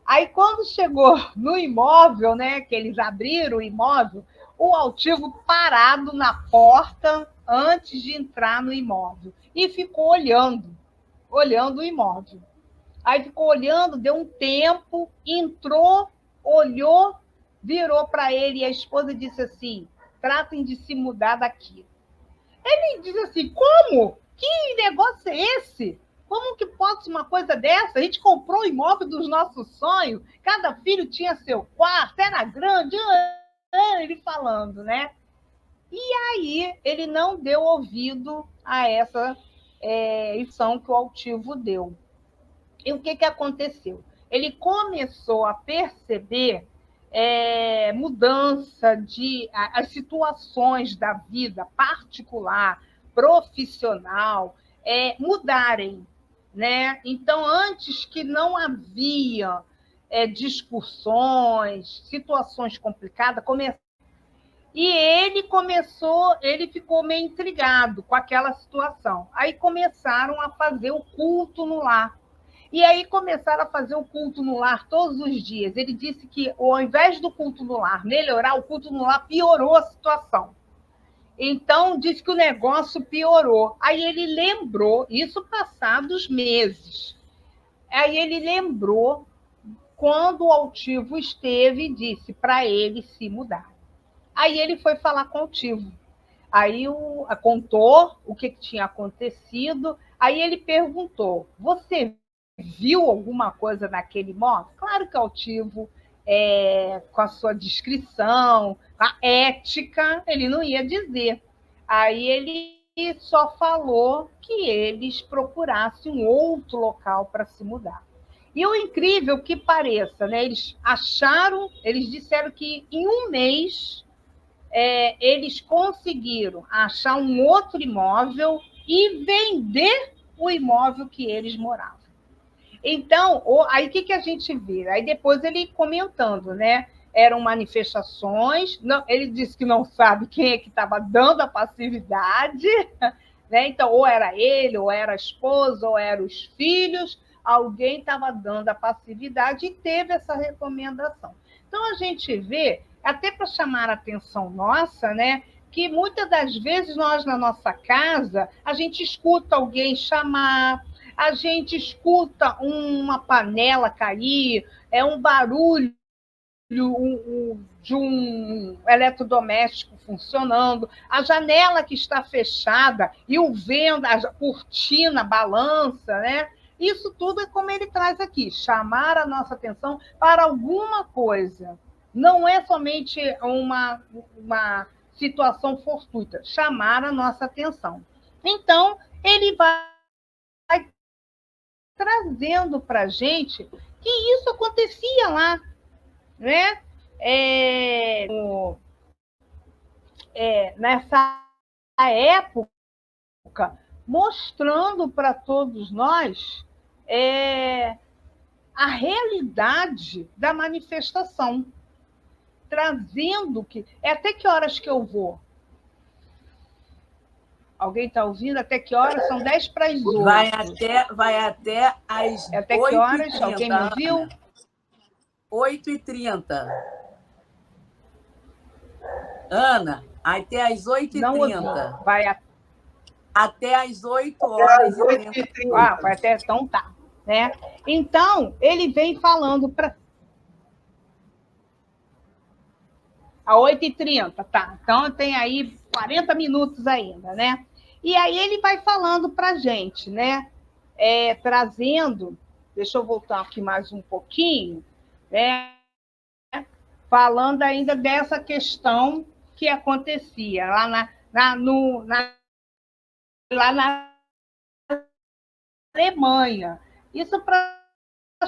Aí, quando chegou no imóvel, né, que eles abriram o imóvel, o altivo parado na porta antes de entrar no imóvel. E ficou olhando o imóvel. Aí ficou olhando, deu um tempo, entrou, olhou, virou para ele e a esposa disse assim: tratem de se mudar daqui. Ele disse assim: como? Que negócio é esse? Como que pode ser uma coisa dessa? A gente comprou o imóvel dos nossos sonhos, cada filho tinha seu quarto, era grande, ele falando, né? E aí ele não deu ouvido a essa lição que o altivo deu. E o que aconteceu? Ele começou a perceber mudança as situações da vida particular, profissional, mudarem, né? Então, antes que não havia discussões, situações complicadas, e ele ficou meio intrigado com aquela situação. Aí começaram a fazer o culto no lar. E aí começaram a fazer o culto no lar todos os dias. Ele disse que, ao invés do culto no lar melhorar, o culto no lar piorou a situação. Então, disse que o negócio piorou. Aí ele lembrou, isso passados meses, aí ele lembrou quando o altivo esteve e disse para ele se mudar. Aí ele foi falar com o altivo. Aí contou o que tinha acontecido. Aí ele perguntou: você viu alguma coisa naquele imóvel? Claro que o altivo, com a sua descrição, a ética, ele não ia dizer. Aí ele só falou que eles procurassem um outro local para se mudar. E o incrível que pareça, né? Eles disseram que em um mês eles conseguiram achar um outro imóvel e vender o imóvel que eles moravam. Então, aí o que a gente vê? Aí depois ele comentando, né? Eram manifestações, não, ele disse que não sabe quem é que estava dando a passividade, né? Então, ou era ele, ou era a esposa, ou eram os filhos, alguém estava dando a passividade e teve essa recomendação. Então, a gente vê, até para chamar a atenção nossa, né? Que muitas das vezes nós, na nossa casa, a gente escuta alguém chamar, a gente escuta uma panela cair, um barulho de um eletrodoméstico funcionando, a janela que está fechada e o vento, a cortina balança, né? Isso tudo é como ele traz aqui, chamar a nossa atenção para alguma coisa. Não é somente uma situação fortuita, chamar a nossa atenção. Então, ele vai trazendo para a gente que isso acontecia lá, né? Nessa época, mostrando para todos nós a realidade da manifestação, trazendo que... Até que horas que eu vou? Alguém está ouvindo? Até que horas? São 10 para as 8.
Vai até às 8h30.
Até que horas? Alguém me ouviu?
8h30. Ana, até às 8h30.
Vai
até às 8h30.
Vai até... Então tá. Né? Então, ele vem falando para... A 8h30, tá. Então, tem aí 40 minutos ainda, né? E aí ele vai falando para a gente, né? Trazendo... Deixa eu voltar aqui mais um pouquinho, né? Falando ainda dessa questão que acontecia lá na Alemanha. Isso para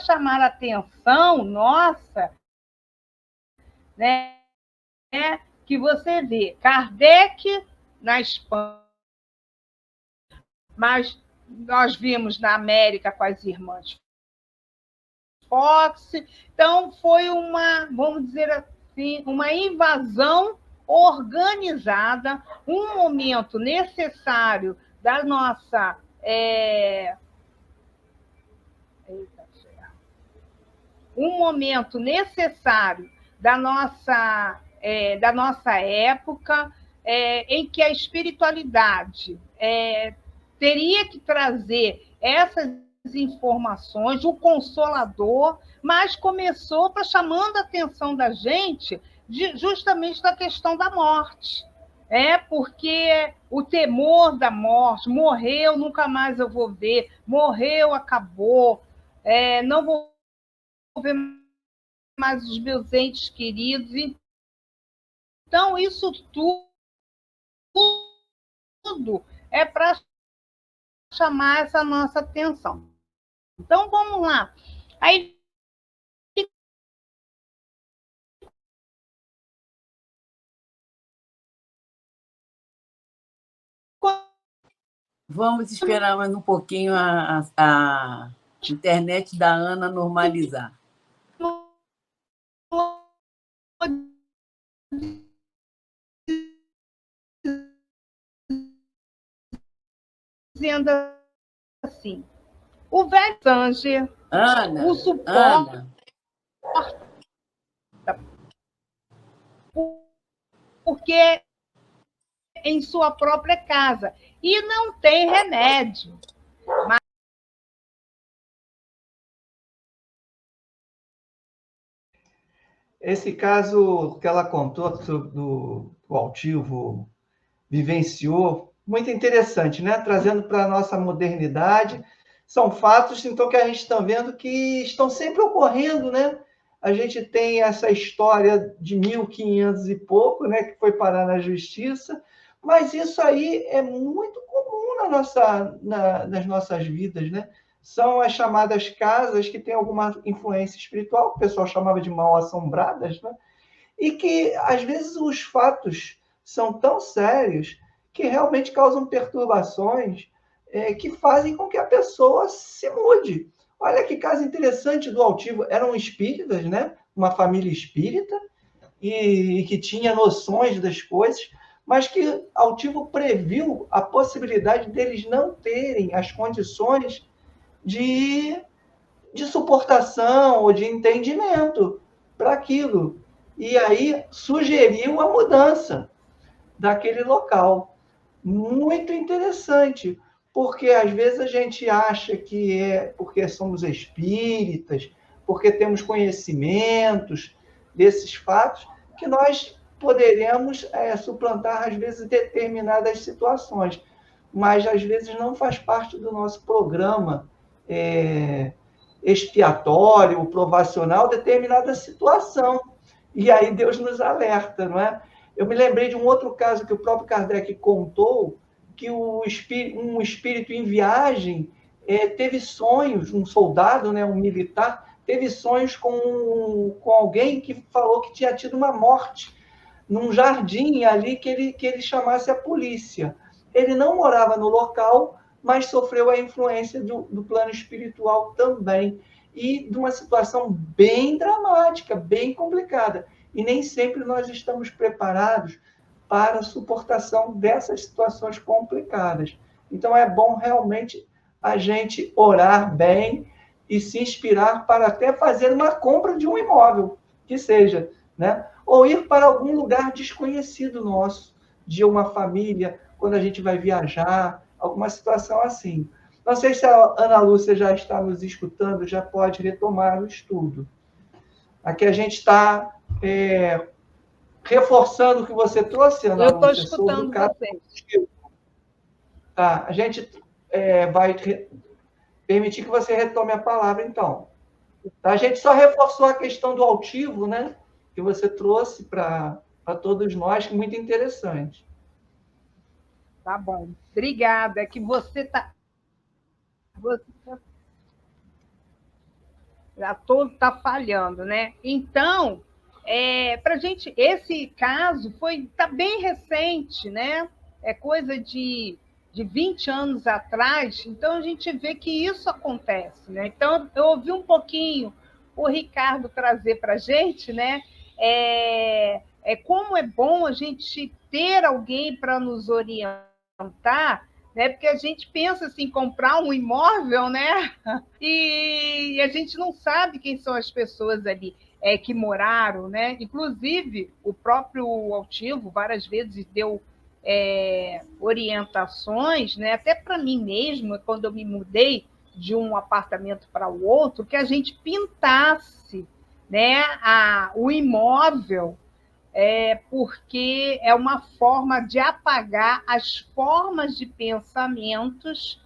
chamar a atenção nossa, né? Que você vê Kardec na Espanha, mas nós vimos na América com as irmãs Fox. Então, foi vamos dizer assim, uma invasão organizada, um momento necessário da nossa... um momento necessário da nossa época, em que a espiritualidade teria que trazer essas informações, o Consolador, mas começou chamando a atenção da gente justamente da questão da morte. Porque o temor da morte, morreu, nunca mais eu vou ver, morreu, acabou, não vou ver mais os meus entes queridos. Então, isso tudo é para chamar essa nossa atenção. Então, vamos lá. Aí,
vamos esperar mais um pouquinho a internet da Ana normalizar.
Dizendo assim, o velho Sanger, o suporte, porque em sua própria casa, e não tem remédio.
Esse caso que ela contou do altivo vivenciou, muito interessante, né? Trazendo para a nossa modernidade. São fatos, então, que a gente está vendo que estão sempre ocorrendo, né? A gente tem essa história de 1500 e pouco, né? Que foi parar na justiça, mas isso aí é muito comum nas nossas vidas, né? São as chamadas casas que têm alguma influência espiritual, que o pessoal chamava de mal-assombradas, né? E que, às vezes, os fatos são tão sérios que realmente causam perturbações que fazem com que a pessoa se mude. Olha que caso interessante do altivo. Eram espíritas, né? Uma família espírita, e que tinha noções das coisas, mas que altivo previu a possibilidade deles não terem as condições de suportação ou de entendimento para aquilo. E aí sugeriu a mudança daquele local. Muito interessante, porque às vezes a gente acha que é porque somos espíritas, porque temos conhecimentos desses fatos, que nós poderemos suplantar, às vezes, determinadas situações. Mas, às vezes, não faz parte do nosso programa expiatório, provacional, determinada situação. E aí Deus nos alerta, não é? Eu me lembrei de um outro caso que o próprio Kardec contou, que um espírito em viagem teve sonhos, um soldado, né, um militar, teve sonhos com alguém que falou que tinha tido uma morte num jardim ali que ele chamasse a polícia. Ele não morava no local, mas sofreu a influência do plano espiritual também, e de uma situação bem dramática, bem complicada. E nem sempre nós estamos preparados para a suportação dessas situações complicadas. Então, é bom realmente a gente orar bem e se inspirar para até fazer uma compra de um imóvel, que seja, né? Ou ir para algum lugar desconhecido nosso, de uma família, quando a gente vai viajar, alguma situação assim. Não sei se a Ana Lúcia já está nos escutando, já pode retomar o estudo. Aqui a gente está reforçando o que você trouxe, Ana
Eu estou
Lúcia, sobre o
escutando
caso.
vocês.
Tá, a gente vai permitir que você retome a palavra, então. Tá? A gente só reforçou a questão do altivo, né? Que você trouxe para todos nós, que é muito interessante.
Tá bom. Obrigada. É que você está... Já todo está falhando, né? Então, para a gente, esse caso tá bem recente, né? É coisa de 20 anos atrás, então a gente vê que isso acontece, né? Então, eu ouvi um pouquinho o Ricardo trazer para a gente, né? Como é bom a gente ter alguém para nos orientar, né? Porque a gente pensa assim, comprar um imóvel, né? E a gente não sabe quem são as pessoas ali que moraram, né? Inclusive, o próprio Altivo várias vezes deu orientações, né? Até para mim mesmo, quando eu me mudei de um apartamento para o outro, que a gente pintasse, né, o imóvel, porque é uma forma de apagar as formas de pensamentos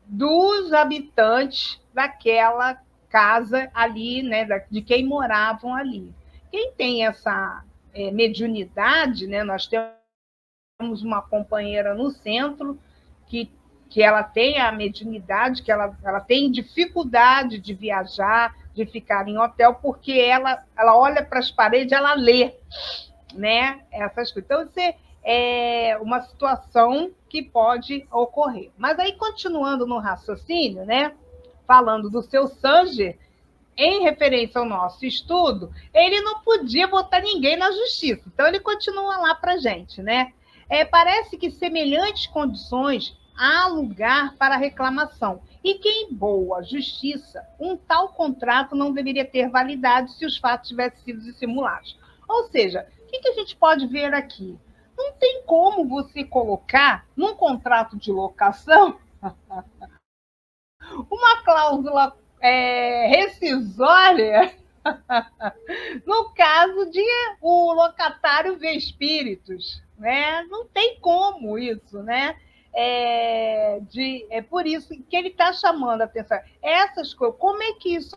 dos habitantes daquela casa ali, né, de quem moravam ali. Quem tem essa mediunidade, né, nós temos uma companheira no centro que ela tem a mediunidade, que ela tem dificuldade de viajar, de ficar em hotel, porque ela olha para as paredes, ela lê, né, essas coisas. Então, isso é uma situação que pode ocorrer. Mas aí, continuando no raciocínio, né, falando do seu Sanger, em referência ao nosso estudo, ele não podia botar ninguém na justiça. Então, ele continua lá para a gente, né? Parece que semelhantes condições há lugar para reclamação. E que, em boa justiça, um tal contrato não deveria ter validade se os fatos tivessem sido dissimulados. Ou seja, o que a gente pode ver aqui? Não tem como você colocar num contrato de locação uma cláusula rescisória no caso de o locatário ver espíritos, né? Não tem como isso, né? É por isso que ele está chamando a atenção. Essas coisas, como é que isso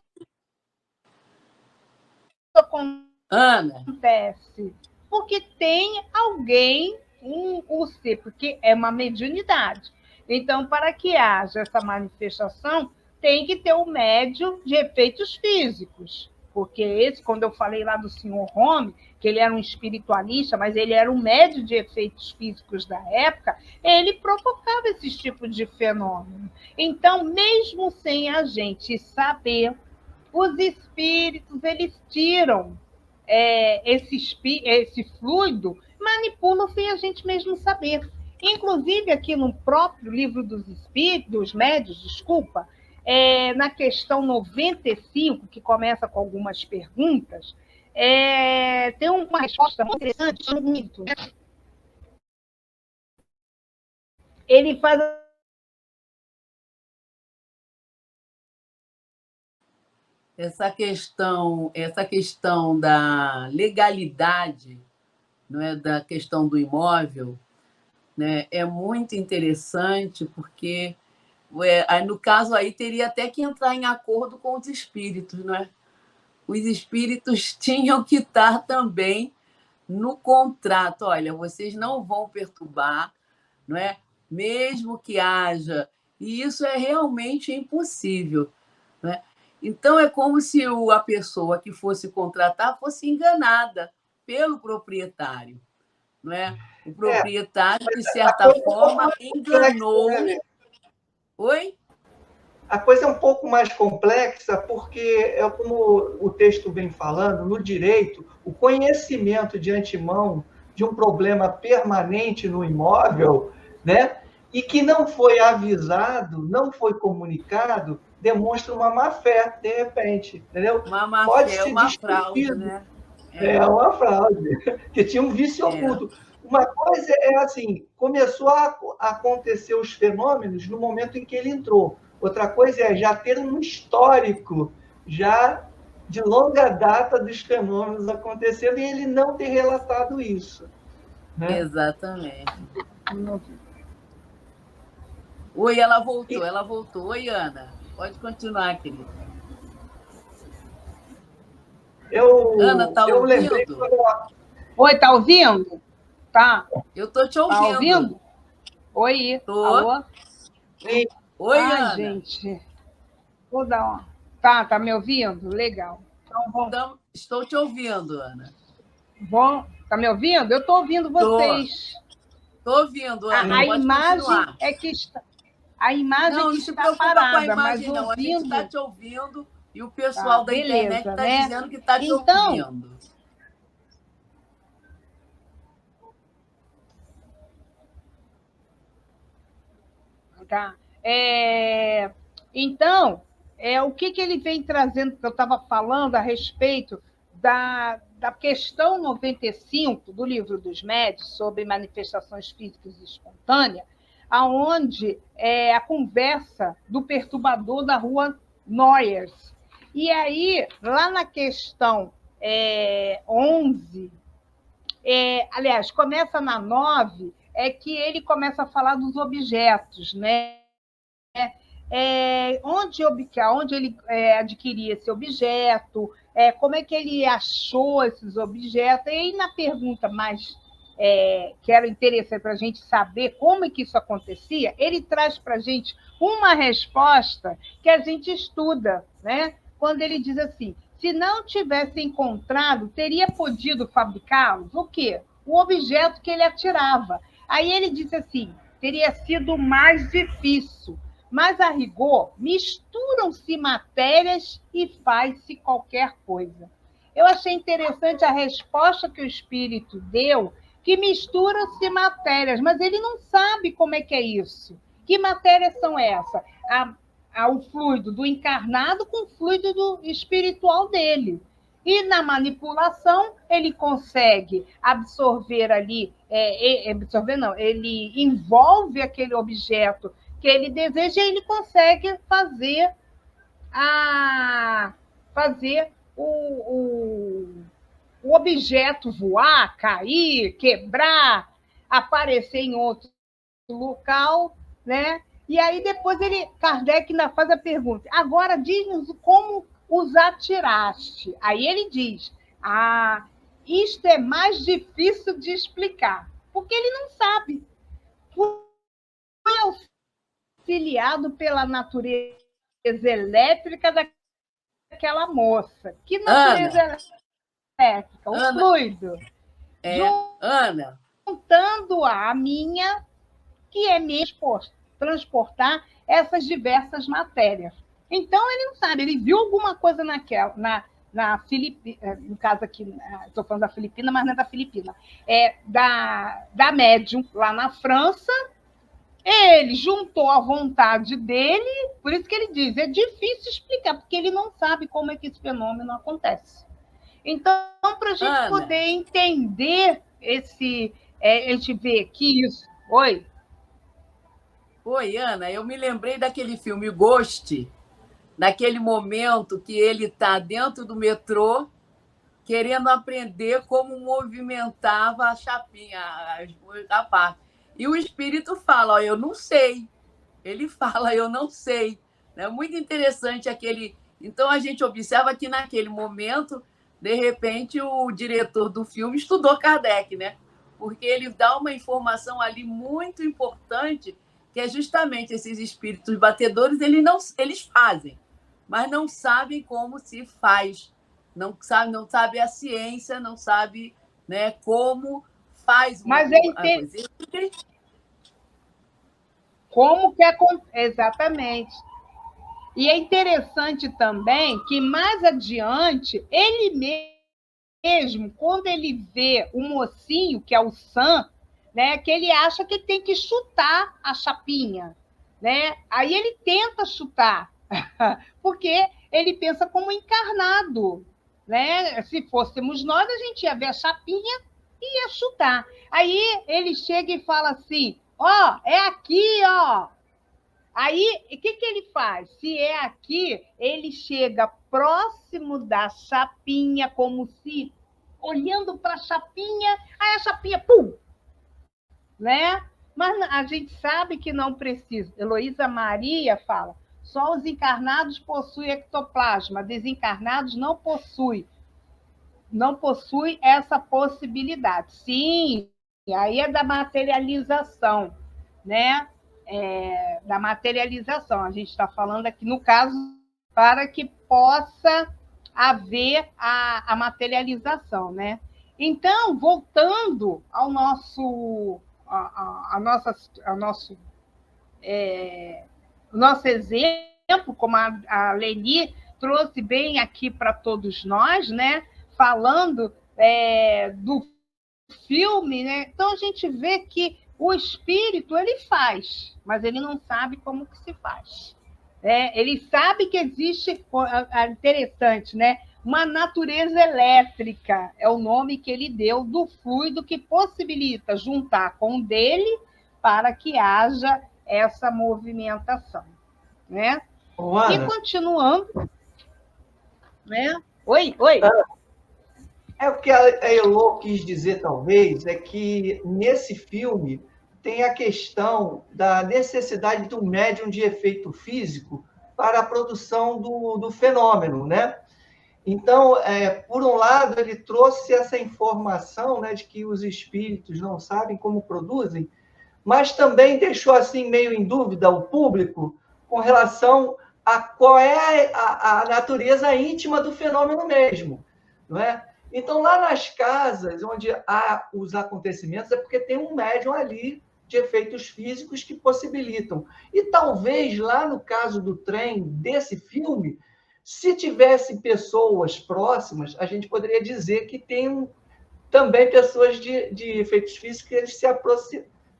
acontece? Porque tem alguém, um ser, porque é uma mediunidade. Então, para que haja essa manifestação, tem que ter o médium de efeitos físicos. Porque quando eu falei lá do senhor Home, que ele era um espiritualista, mas ele era um médium de efeitos físicos da época, ele provocava esses tipos de fenômeno. Então, mesmo sem a gente saber, os espíritos, eles tiram esse fluido, manipulam sem a gente mesmo saber. Inclusive, aqui no próprio livro dos espíritos, dos médios, desculpa, na questão 95, que começa com algumas perguntas, tem uma resposta muito interessante, muito. Ele faz
essa questão da legalidade, não é, da questão do imóvel, né, é muito interessante, porque no caso aí teria até que entrar em acordo com os espíritos, não é? Os espíritos tinham que estar também no contrato. Olha, vocês não vão perturbar, não é? Mesmo que haja, e isso é realmente impossível, não é? Então é como se a pessoa que fosse contratar fosse enganada pelo proprietário, não é? O proprietário, de certa forma, enganou. Oi?
A coisa é um pouco mais complexa, porque, é como o texto vem falando, no direito, o conhecimento de antemão de um problema permanente no imóvel, né, e que não foi avisado, não foi comunicado, demonstra uma má-fé, de repente, entendeu?
Uma má-fé,
Pode
é
ser
uma fraude,
discutido,
né?
é uma fraude, que tinha um vício
É.
oculto. Uma coisa é assim, começou a acontecer os fenômenos no momento em que ele entrou. Outra coisa é já ter um histórico já de longa data dos fenômenos acontecendo e ele não ter relatado isso. Né?
Exatamente. Oi, ela voltou. Oi, Ana. Pode continuar, querida. Ana, tá
Eu lembrei
ouvindo?
Oi, tá ouvindo? Tá.
Eu tô te ouvindo.
Tá ouvindo? Oi,
Tô.
alô?
Oi,
Ai,
Ana.
gente. Vou dar uma... Tá me ouvindo? Legal.
Então, estou te ouvindo, Ana.
Bom, tá me ouvindo? Eu tô ouvindo vocês.
Tô ouvindo, Ana.
A
Pode
imagem
continuar.
é que está... A imagem
Não,
que
não se
está
preocupa
parada,
com a imagem,
mas
não. A gente
ouvindo...
está te ouvindo e o pessoal da internet está
né?
dizendo que está te
Então,
ouvindo.
tá. Então, o que ele vem trazendo, que eu estava falando a respeito da questão 95 do Livro dos Médiuns, sobre manifestações físicas espontâneas, aonde a conversa do perturbador da rua Noyers. E aí, lá na questão 11, aliás, começa na 9, é que ele começa a falar dos objetos, né? Onde ele adquiria esse objeto, como é que ele achou esses objetos. E aí, na pergunta mais que era interessante para a gente saber como é que isso acontecia, ele traz para a gente uma resposta que a gente estuda, né? Quando ele diz assim, se não tivesse encontrado, teria podido fabricá-los? O quê? O objeto que ele atirava. Aí ele disse assim, teria sido mais difícil, mas, a rigor, misturam-se matérias e faz-se qualquer coisa. Eu achei interessante a resposta que o Espírito deu, que misturam-se matérias, mas ele não sabe como é que é isso. Que matérias são essas? O fluido do encarnado com o fluido do espiritual dele. E na manipulação, ele consegue absorver ali, ele envolve aquele objeto que ele deseja, e ele consegue fazer o objeto voar, cair, quebrar, aparecer em outro local, né? E aí depois Kardec ainda faz a pergunta, agora diz-nos como os atiraste. Aí ele diz, isto é mais difícil de explicar, porque ele não sabe. Foi auxiliado pela natureza elétrica daquela moça. Que natureza elétrica? O fluido.
Ana.
Juntando a minha, que é mesmo transportar essas diversas matérias. Então, ele não sabe, ele viu alguma coisa na Filipina, no caso aqui, estou falando da Filipina, mas não é da Filipina, da médium, lá na França. Ele juntou a vontade dele, por isso que ele diz, é difícil explicar, porque ele não sabe como é que esse fenômeno acontece. Então, para a gente poder entender a gente vê que isso... Oi?
Oi, Ana, eu me lembrei daquele filme Ghost, naquele momento que ele está dentro do metrô, querendo aprender como movimentava a chapinha, a parte. E o espírito fala, eu não sei. Ele fala, eu não sei. É muito interessante aquele... Então, a gente observa que, naquele momento, de repente, o diretor do filme estudou Kardec, né? Porque ele dá uma informação ali muito importante, que é justamente esses espíritos batedores, eles fazem, mas não sabem como se faz. Não sabe a ciência, não sabe, né, como faz
uma coisa. Como que acontece? Exatamente. E é interessante também que, mais adiante, ele mesmo, quando ele vê o mocinho, que é o Sam, né, que ele acha que tem que chutar a chapinha. Né? Aí ele tenta chutar, porque ele pensa como encarnado. Né? Se fôssemos nós, a gente ia ver a chapinha e ia chutar. Aí ele chega e fala assim, ó, é aqui, ó. Aí, o que ele faz? Se é aqui, ele chega próximo da chapinha, como se olhando para a chapinha, aí a chapinha, pum! Né? Mas a gente sabe que não precisa. Heloísa Maria fala, só os encarnados possuem ectoplasma, desencarnados não possuem. Não possui essa possibilidade. Sim, aí é da materialização, né? Da materialização. A gente está falando aqui, no caso, para que possa haver a materialização, né? Então, voltando ao nosso, nosso exemplo, como a Leni trouxe bem aqui para todos nós, né? Falando do filme, né? Então a gente vê que o espírito ele faz, mas ele não sabe como que se faz. Ele sabe que existe, interessante, né? Uma natureza elétrica, é o nome que ele deu do fluido que possibilita juntar com o dele para que haja essa movimentação. Né?
Ana,
e continuando, né? Oi.
O que a Elô quis dizer, talvez, é que nesse filme tem a questão da necessidade do médium de efeito físico para a produção do fenômeno, né? Então, por um lado, ele trouxe essa informação, né, de que os espíritos não sabem como produzem, mas também deixou assim meio em dúvida o público com relação a qual é a natureza íntima do fenômeno mesmo, não é? Então, lá nas casas onde há os acontecimentos, é porque tem um médium ali de efeitos físicos que possibilitam. E talvez lá no caso do trem, desse filme, se tivesse pessoas próximas, a gente poderia dizer que tem também pessoas de efeitos físicos que eles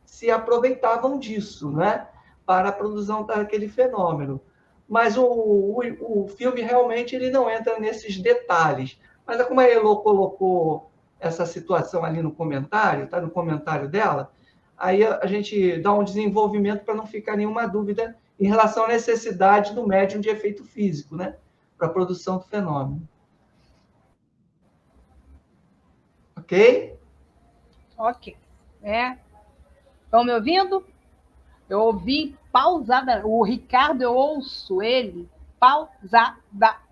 se aproveitavam disso, né? Para a produção daquele fenômeno. Mas o filme realmente ele não entra nesses detalhes. Mas como a Elô colocou essa situação ali no comentário, está no comentário dela, aí a gente dá um desenvolvimento para não ficar nenhuma dúvida em relação à necessidade do médium de efeito físico, né? Para a produção do fenômeno. Ok?
Ok. Estão me ouvindo? Eu ouvi pausadamente. O Ricardo, eu ouço ele pausadamente.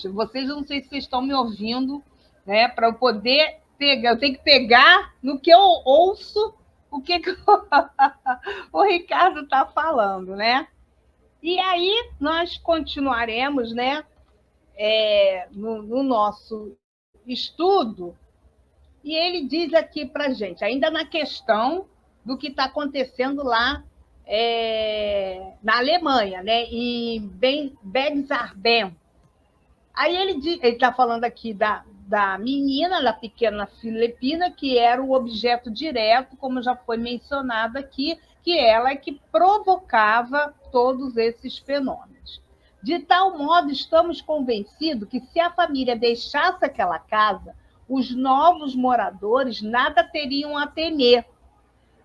Vocês, não sei se vocês estão me ouvindo, né? Para eu poder pegar. Eu tenho que pegar no que eu ouço o que o Ricardo está falando, né? E aí nós continuaremos, né? No nosso estudo. E ele diz aqui para a gente, ainda na questão do que está acontecendo lá na Alemanha, né? Em Bergzarben. Aí ele está falando aqui da menina, da pequena Filipina, que era o objeto direto, como já foi mencionado aqui, que ela é que provocava todos esses fenômenos. De tal modo, estamos convencidos que se a família deixasse aquela casa, os novos moradores nada teriam a temer.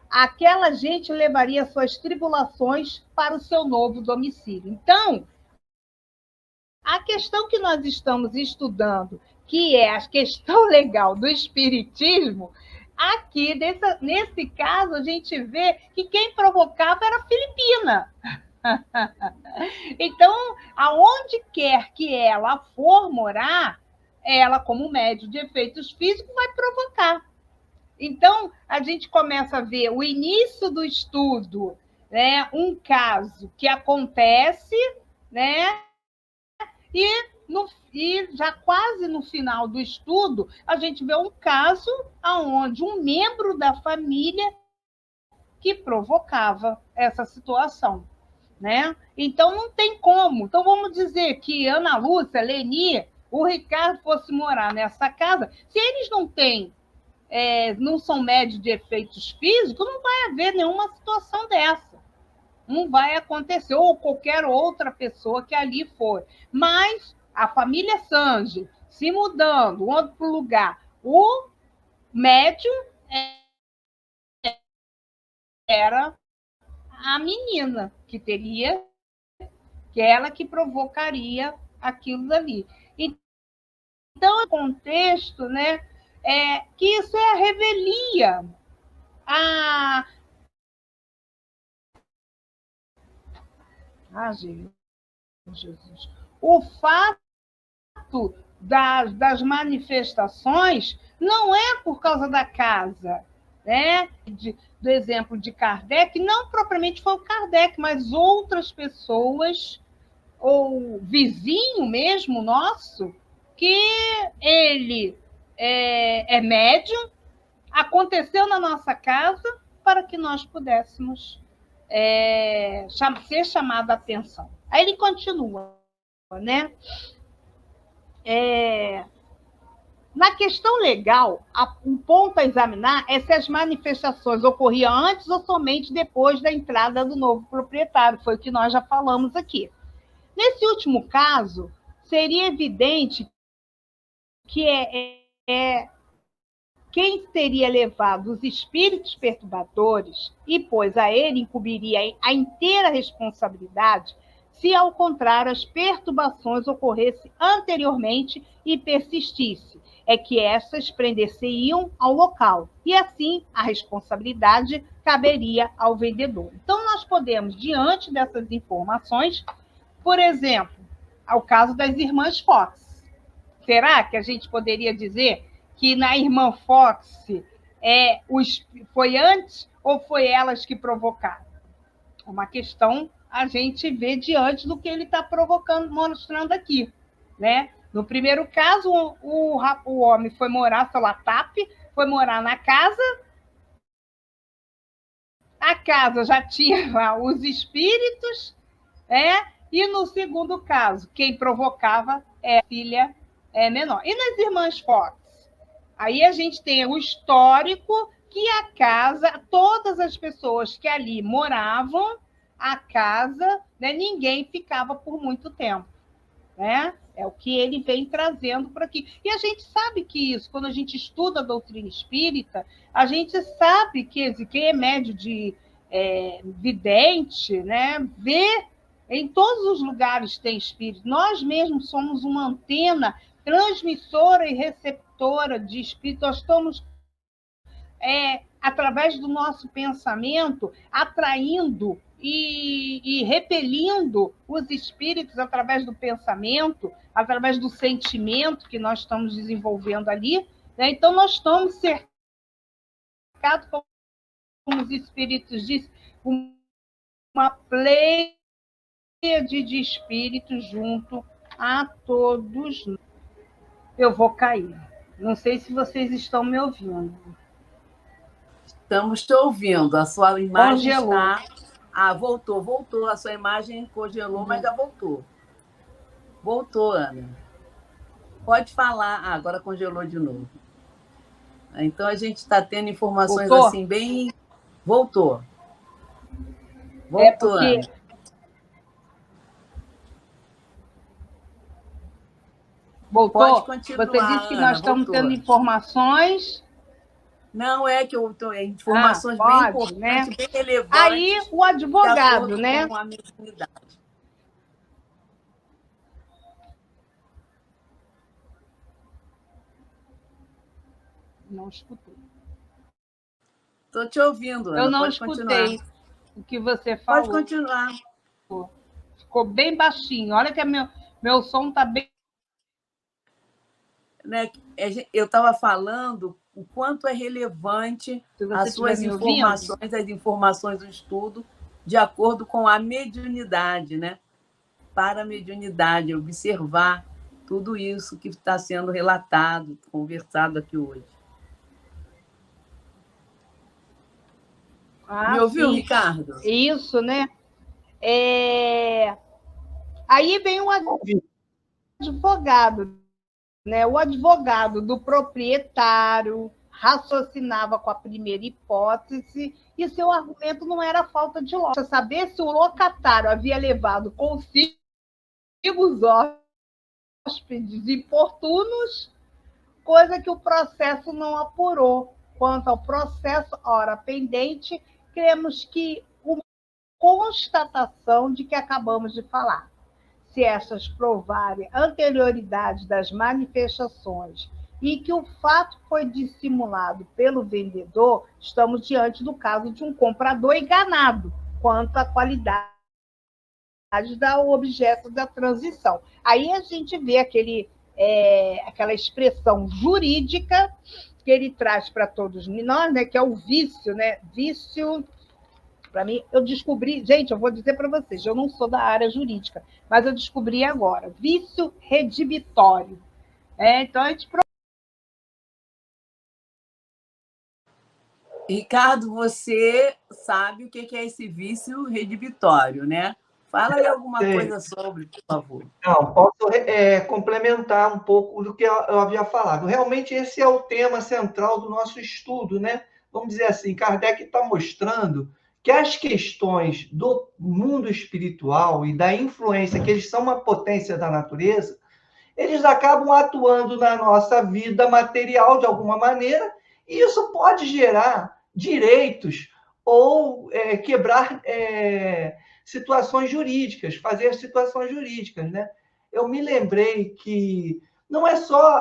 Aquela gente levaria suas tribulações para o seu novo domicílio. Então, a questão que nós estamos estudando, que é a questão legal do espiritismo, aqui, nesse caso, a gente vê que quem provocava era a Filipina. Então, aonde quer que ela for morar, ela, como médium de efeitos físicos, vai provocar. Então, a gente começa a ver o início do estudo, né? Um caso que acontece, né? E já quase no final do estudo, a gente vê um caso onde um membro da família que provocava essa situação, né? Então, não tem como. Então, vamos dizer que Ana Lúcia, Leni, o Ricardo fosse morar nessa casa, se eles não têm, não são médios de efeitos físicos, não vai haver nenhuma situação dessa. Não vai acontecer, ou qualquer outra pessoa que ali for. Mas a família Sanji se mudando, outro para o lugar, o médium era a menina que teria, que ela que provocaria aquilo dali. Então, o contexto, né, que isso é a revelia, Jesus. O fato das manifestações não é por causa da casa, né? Do exemplo de Kardec, não propriamente foi o Kardec, mas outras pessoas, ou vizinho mesmo nosso, que ele é médium, aconteceu na nossa casa para que nós pudéssemos ser chamada a atenção. Aí ele continua, né? Na questão legal, um ponto a examinar é se as manifestações ocorriam antes ou somente depois da entrada do novo proprietário. Foi o que nós já falamos aqui. Nesse último caso, seria evidente que quem teria levado os espíritos perturbadores e, pois, a ele incumbiria a inteira responsabilidade se, ao contrário, as perturbações ocorressem anteriormente e persistisse, é que essas prender-se-iam ao local, e assim a responsabilidade caberia ao vendedor. Então, nós podemos, diante dessas informações, por exemplo, ao caso das irmãs Fox, será que a gente poderia dizer que na irmã Fox foi antes ou foi elas que provocaram? Uma questão a gente vê diante do que ele está provocando, mostrando aqui, né? No primeiro caso, o homem foi morar, Solatap, foi morar na casa, a casa já tinha lá os espíritos, e no segundo caso, quem provocava é a filha menor. E nas irmãs Fox? Aí a gente tem o histórico que a casa, todas as pessoas que ali moravam, a casa, né, ninguém ficava por muito tempo, né? É o que ele vem trazendo por aqui. E a gente sabe que isso, quando a gente estuda a doutrina espírita, a gente sabe que quem é médio de vidente, né, vê em todos os lugares tem espírito. Nós mesmos somos uma antena transmissora e receptora de espírito. Nós estamos, através do nosso pensamento, atraindo e repelindo os espíritos através do pensamento, através do sentimento que nós estamos desenvolvendo ali, né? Então, nós estamos cercados, como os espíritos dizem, uma pleiade de espíritos junto a todos. Eu vou cair. Não sei se vocês estão me ouvindo.
Estamos te ouvindo. A sua imagem
congelou.
Está... voltou. A sua imagem congelou, mas já voltou. Voltou, Ana. Pode falar. Agora congelou de novo. Então, a gente está tendo informações
voltou?
Assim, bem... Voltou. Voltou, Ana.
Voltou?
Pode continuar,
você disse que nós
Ana,
estamos
voltou.
tendo informações...
Não, que eu tô informações bem importantes,
né?
Bem relevantes.
Aí o advogado, né?
Com a mediunidade.
Não escutei.
Estou te ouvindo, Ana.
Eu não
Pode
escutei
continuar.
O que você falou.
Pode continuar.
Ficou bem baixinho. Olha que meu som está bem...
Né? Eu estava falando o quanto é relevante as suas informações, as informações do estudo, de acordo com a mediunidade, né? Para a mediunidade, observar tudo isso que está sendo relatado, conversado aqui hoje.
Ah,
Me ouviu,
sim.
Ricardo?
Isso, né? Aí vem o advogado, né? O advogado do proprietário raciocinava com a primeira hipótese e seu argumento não era falta de lógica, saber se o locatário havia levado consigo os hóspedes importunos, coisa que o processo não apurou. Quanto ao processo, ora pendente, cremos que uma constatação de que acabamos de falar. Se estas provarem anterioridade das manifestações e que o fato foi dissimulado pelo vendedor, estamos diante do caso de um comprador enganado quanto à qualidade do objeto da transição. Aí a gente vê aquela expressão jurídica que ele traz para todos nós, né, que é o vício, né? Vício, para mim, eu descobri, gente, eu vou dizer para vocês, eu não sou da área jurídica, mas eu descobri agora, vício redibitório. Então, a gente...
Ricardo, você sabe o que é esse vício redibitório, né? Fala aí alguma coisa sobre, por favor.
Não, posso complementar um pouco do que eu havia falado. Realmente, esse é o tema central do nosso estudo, né? Vamos dizer assim, Kardec está mostrando que as questões do mundo espiritual e da influência, que eles são uma potência da natureza, eles acabam atuando na nossa vida material de alguma maneira, e isso pode gerar direitos ou quebrar situações jurídicas, fazer situações jurídicas, né? Eu me lembrei que não é só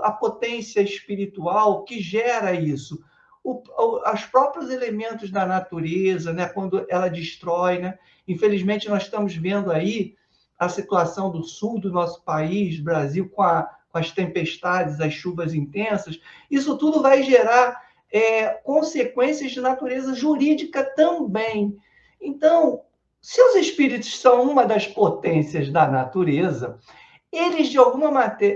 a potência espiritual que gera isso, os próprios elementos da natureza, né? Quando ela destrói, né? Infelizmente, nós estamos vendo aí a situação do sul do nosso país, Brasil, com as tempestades, as chuvas intensas. Isso tudo vai gerar consequências de natureza jurídica também. Então, se os espíritos são uma das potências da natureza, eles, de alguma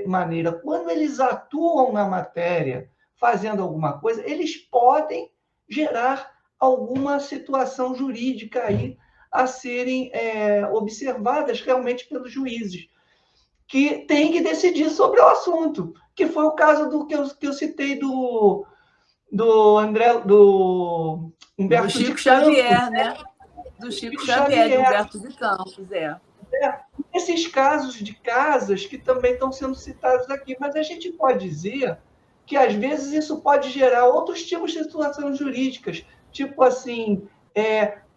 maneira, quando eles atuam na matéria, fazendo alguma coisa, eles podem gerar alguma situação jurídica aí a serem observadas realmente pelos juízes, que têm que decidir sobre o assunto, que foi o caso do que eu citei do Humberto
do Chico
de
Xavier,
Campos,
né? Do Chico Xavier, de Humberto de Campos,
Esses casos de casas que também estão sendo citados aqui, mas a gente pode dizer que, às vezes, isso pode gerar outros tipos de situações jurídicas, tipo assim,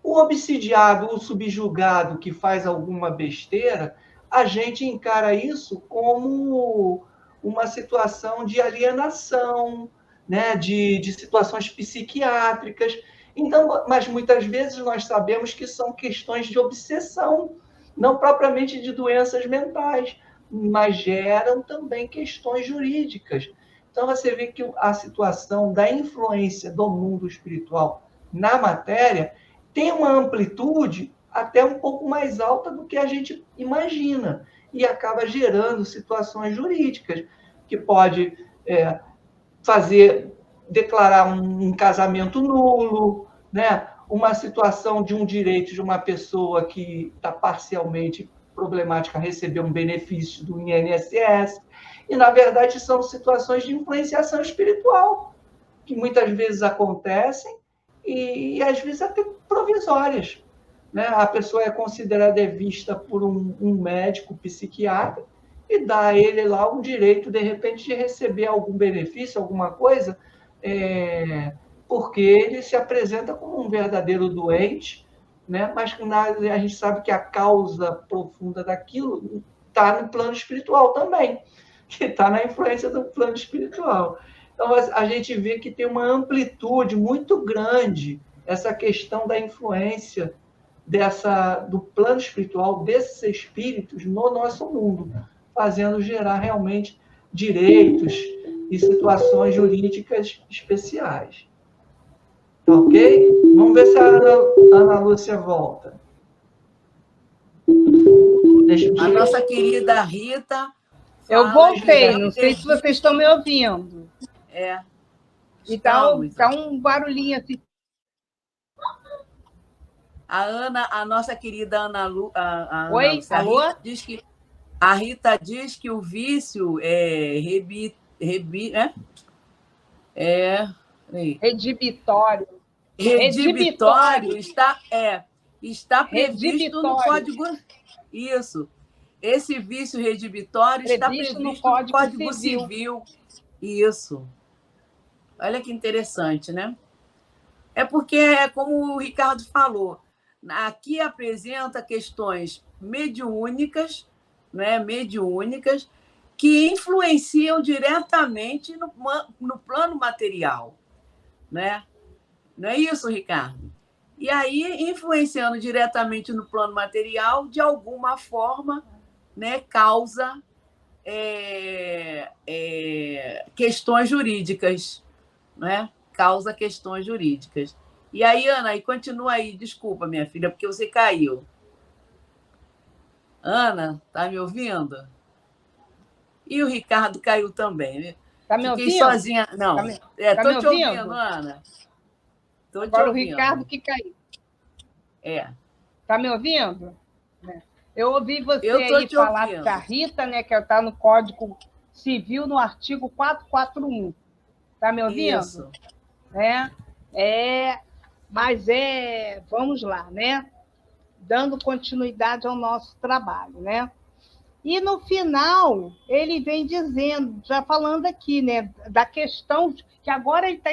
o obsidiado, o subjugado que faz alguma besteira, a gente encara isso como uma situação de alienação, né, de situações psiquiátricas. Então, mas muitas vezes nós sabemos que são questões de obsessão, não propriamente de doenças mentais, mas geram também questões jurídicas. Então, você vê que a situação da influência do mundo espiritual na matéria tem uma amplitude até um pouco mais alta do que a gente imagina, e acaba gerando situações jurídicas, que pode declarar um casamento nulo, né? Uma situação de um direito de uma pessoa que está parcialmente problemática receber um benefício do INSS, e, na verdade, são situações de influenciação espiritual, que muitas vezes acontecem e às vezes, até provisórias, né? A pessoa é considerada vista por um médico psiquiatra e dá a ele lá um direito, de repente, de receber algum benefício, alguma coisa, porque ele se apresenta como um verdadeiro doente, né? Mas a gente sabe que a causa profunda daquilo está no plano espiritual também, que está na influência do plano espiritual. Então, a gente vê que tem uma amplitude muito grande essa questão da influência do plano espiritual, desses espíritos no nosso mundo, fazendo gerar realmente direitos e situações jurídicas especiais. Ok? Vamos ver se a Ana Lúcia volta.
A nossa querida Rita.
Eu voltei, não sei se vocês estão me ouvindo.
E
tá um barulhinho assim.
A Ana, a nossa querida Ana Lu, a Ana
Oi,
Lúcia,
alô?
A Rita diz que o vício é
Redibitório.
redibitório está previsto no
Redibitório.
Código. Isso. Esse vício redibitório está
Previsto no
previsto no Código
Civil.
Civil. Isso. Olha que interessante, né? É porque, é como o Ricardo falou, aqui apresenta questões mediúnicas, né? Mediúnicas, que influenciam diretamente no plano material, né? Não é isso, Ricardo? E aí, influenciando diretamente no plano material, de alguma forma, né, causa questões jurídicas, né? Causa questões jurídicas. E aí, Ana, aí continua aí, desculpa, minha filha, porque você caiu. Ana, tá me ouvindo? E o Ricardo caiu também.
Tá me
Fiquei
ouvindo?
sozinha. Não,
tá
te ouvindo, Ana. Tô te
Agora
ouvindo.
o Ricardo que caiu.
Tá
me ouvindo? Eu ouvi você
aí
falar para a Rita, né, que está no Código Civil, no artigo 441. Está me ouvindo?
Isso.
Mas vamos lá, né? Dando continuidade ao nosso trabalho, né? E no final, ele vem dizendo, já falando aqui, né, da questão, que agora ele está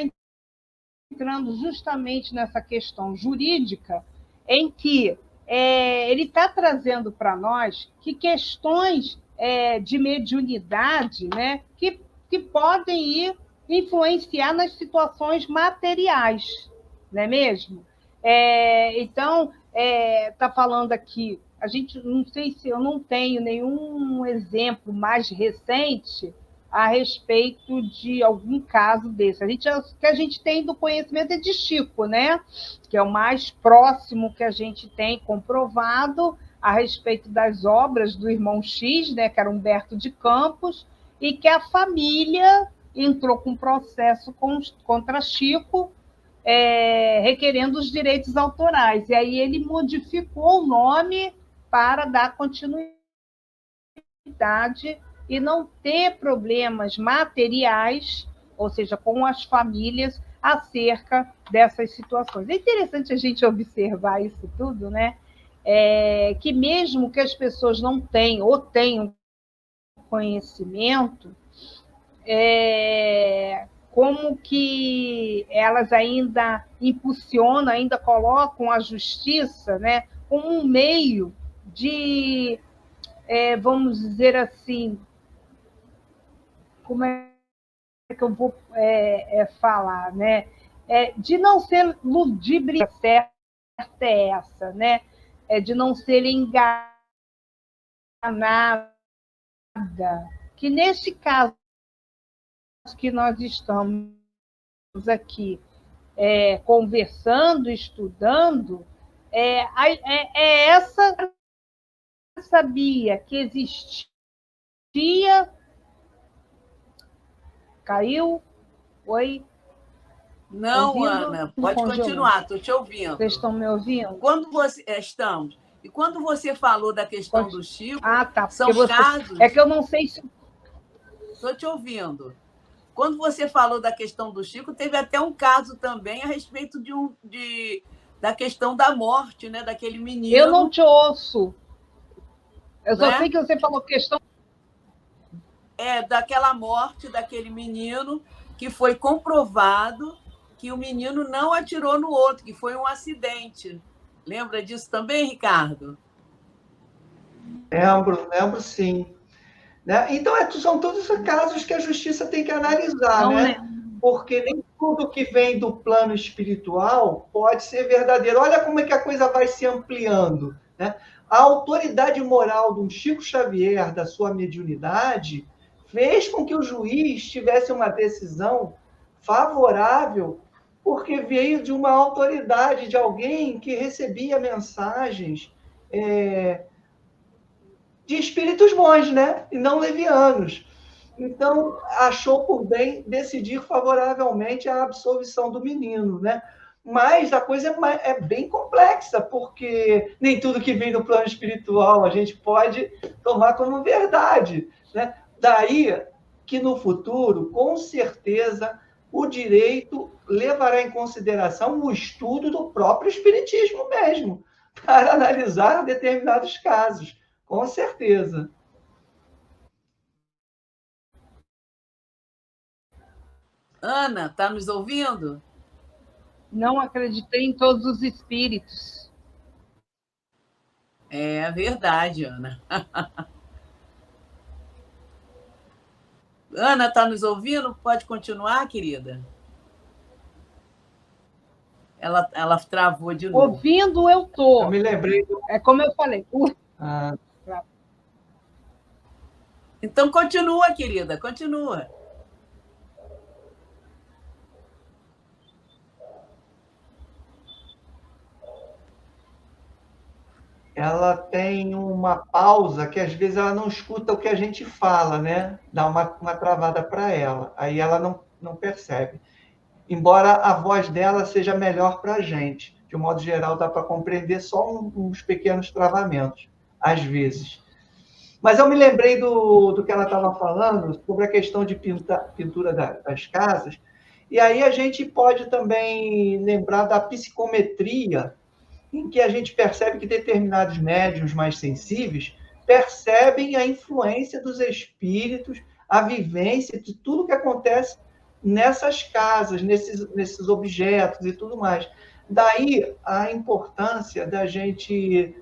entrando justamente nessa questão jurídica, em que ele está trazendo para nós que questões de mediunidade, né, que podem influenciar nas situações materiais, não é mesmo? Então, está falando aqui, a gente não sei se eu não tenho nenhum exemplo mais recente a respeito de algum caso desse. O que a gente tem do conhecimento é de Chico, né? Que é o mais próximo que a gente tem comprovado a respeito das obras do irmão X, né? Que era Humberto de Campos, e que a família entrou com processo contra Chico, requerendo os direitos autorais. E aí ele modificou o nome para dar continuidade e não ter problemas materiais, ou seja, com as famílias, acerca dessas situações. É interessante a gente observar isso tudo, né? Que mesmo que as pessoas não tenham ou tenham conhecimento, como que elas ainda impulsionam, ainda colocam a justiça, né, como um meio de, vamos dizer assim, como é que eu vou falar, né? De não ser ludíbria, certa é essa, né? De não ser enganada, que nesse caso que nós estamos aqui conversando, estudando, essa sabia que existia. Caiu? Oi?
Não,
ouvindo?
Ana, pode continuar, estou te ouvindo.
Vocês estão me ouvindo?
Estamos. E quando você falou da questão do Chico,
são
casos...
É que eu não sei se...
Estou te ouvindo. Quando você falou da questão do Chico, teve até um caso também a respeito da questão da morte, né, daquele menino.
Eu não te ouço. Eu só sei que você falou questão...
daquela morte daquele menino, que foi comprovado que o menino não atirou no outro, que foi um acidente. Lembra disso também, Ricardo?
Lembro sim. Né? Então, são todos os casos que a justiça tem que analisar, né? Porque nem tudo que vem do plano espiritual pode ser verdadeiro. Olha como é que a coisa vai se ampliando, né? A autoridade moral do Chico Xavier, da sua mediunidade, fez com que o juiz tivesse uma decisão favorável, porque veio de uma autoridade, de alguém que recebia mensagens de espíritos bons, né? E não levianos. Então, achou por bem decidir favoravelmente a absolvição do menino, né? Mas a coisa é bem complexa, porque nem tudo que vem do plano espiritual a gente pode tomar como verdade, né? Daí que no futuro, com certeza, o direito levará em consideração o estudo do próprio espiritismo mesmo, para analisar determinados casos, com certeza.
Ana, está nos ouvindo?
Não acreditei em todos os espíritos.
É verdade, Ana. Ana, está nos ouvindo? Pode continuar, querida? Ela travou de novo.
Ouvindo, eu estou.
Eu me lembrei.
É como eu falei.
Então, continua, querida, continua.
Ela tem uma pausa que às vezes ela não escuta o que a gente fala, né? Dá uma travada para ela, aí ela não percebe. Embora a voz dela seja melhor para a gente, de um modo geral dá para compreender só uns pequenos travamentos, às vezes. Mas eu me lembrei do que ela estava falando sobre a questão de pintura das casas, e aí a gente pode também lembrar da psicometria, em que a gente percebe que determinados médiuns mais sensíveis percebem a influência dos espíritos, a vivência de tudo que acontece nessas casas, nesses objetos e tudo mais. Daí a importância da gente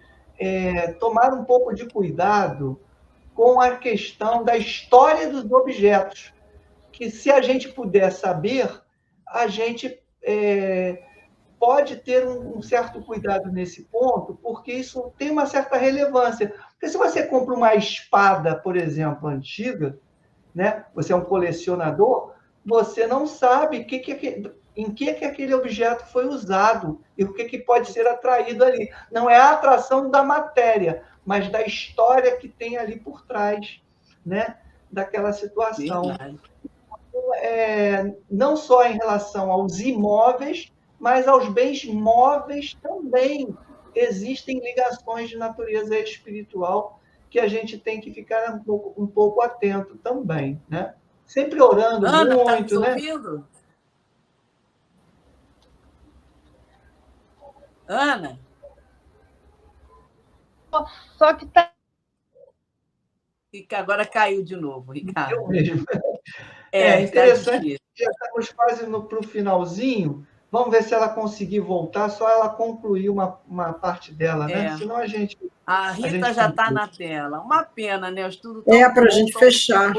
tomar um pouco de cuidado com a questão da história dos objetos, que se a gente puder saber, a gente pode ter um certo cuidado nesse ponto, porque isso tem uma certa relevância. Porque se você compra uma espada, por exemplo, antiga, né? Você é um colecionador, você não sabe em que aquele objeto foi usado e o que pode ser atraído ali. Não é a atração da matéria, mas da história que tem ali por trás, né? Daquela situação. Não só em relação aos imóveis, mas aos bens móveis também existem ligações de natureza espiritual que a gente tem que ficar um pouco atento também, né? Sempre orando
Ana,
muito,
tá nos
né?
ouvindo? Ana?
Só que tá.
Agora caiu de novo, Ricardo.
Eu mesmo.
Está
interessante.
difícil.
Já estamos quase para o finalzinho. Vamos ver se ela conseguir voltar, só ela concluir uma parte dela, né? Senão a gente.
A Rita já está na tela. Uma pena, né? O estudo
para a gente fechar.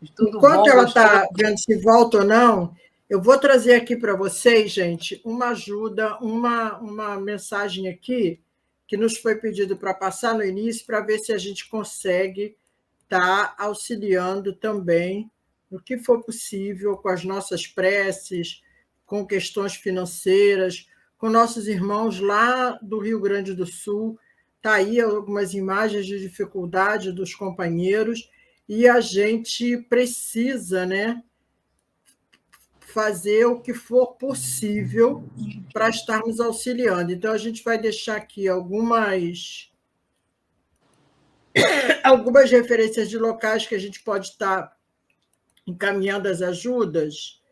Estudo
Enquanto
bom,
ela está vendo se volta ou não, eu vou trazer aqui para vocês, gente, uma ajuda, uma mensagem aqui que nos foi pedido para passar no início, para ver se a gente consegue estar auxiliando também no que for possível com as nossas preces, com questões financeiras, com nossos irmãos lá do Rio Grande do Sul. Está aí algumas imagens de dificuldade dos companheiros, e a gente precisa, né, fazer o que for possível para estarmos auxiliando. Então, a gente vai deixar aqui algumas referências de locais que a gente pode estar encaminhando as ajudas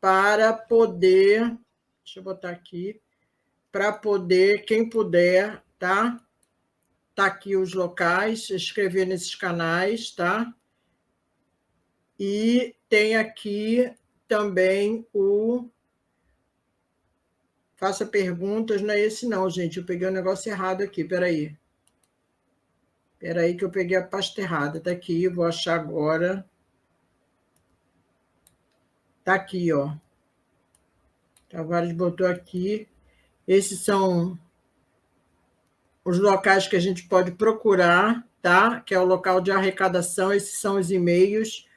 para poder... Deixa eu botar aqui. Para poder, quem puder, tá? Tá aqui os locais, escrever nesses canais, tá? E tem aqui também o... Faça perguntas, não é esse não, gente. Eu peguei o negócio errado aqui, peraí. Peraí que eu peguei a pasta errada. Está aqui, vou achar agora. Está aqui, ó. Tavares botou aqui. Esses são os locais que a gente pode procurar, tá? Que é o local de arrecadação. Esses são os e-mails,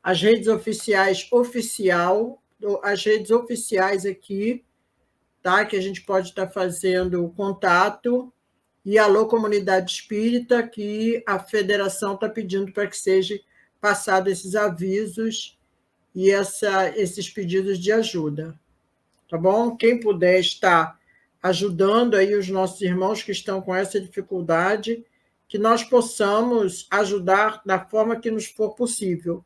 as redes oficiais as redes oficiais aqui, tá? Que a gente pode estar fazendo contato. E alô, comunidade espírita, que a federação está pedindo para que seja passado esses avisos e esses pedidos de ajuda. Tá bom? Quem puder estar ajudando aí os nossos irmãos que estão com essa dificuldade, que nós possamos ajudar da forma que nos for possível.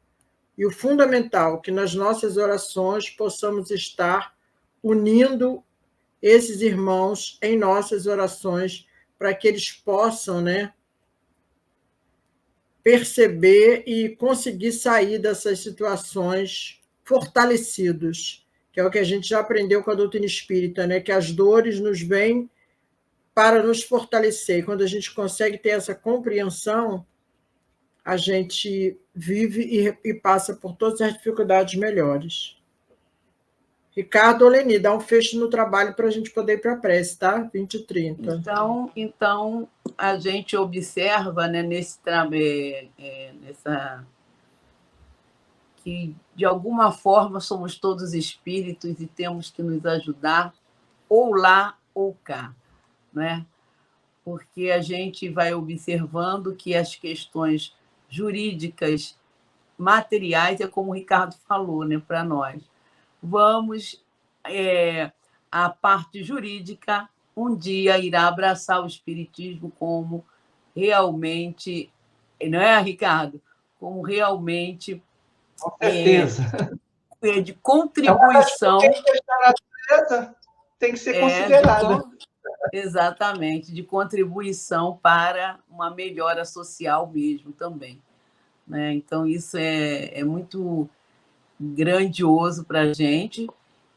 E o fundamental, que nas nossas orações possamos estar unindo esses irmãos em nossas orações, para que eles possam, né, perceber e conseguir sair dessas situações fortalecidos, que é o que a gente já aprendeu com a doutrina espírita, né, que as dores nos vêm para nos fortalecer. E quando a gente consegue ter essa compreensão, a gente vive e passa por todas as dificuldades melhores. Ricardo ou Leni, dá um fecho no trabalho para a gente poder ir para a prece, tá? 20h30.
Então, a gente observa, né, que, de alguma forma, somos todos espíritos e temos que nos ajudar ou lá ou cá, né? Porque a gente vai observando que as questões jurídicas, materiais, é como o Ricardo falou, né, para nós. A parte jurídica um dia irá abraçar o espiritismo como realmente, não é, Ricardo? Como realmente
Com certeza.
De contribuição.
A natureza tem que ser considerada.
Exatamente, de contribuição para uma melhora social mesmo também, né? Então, isso é muito grandioso para a gente.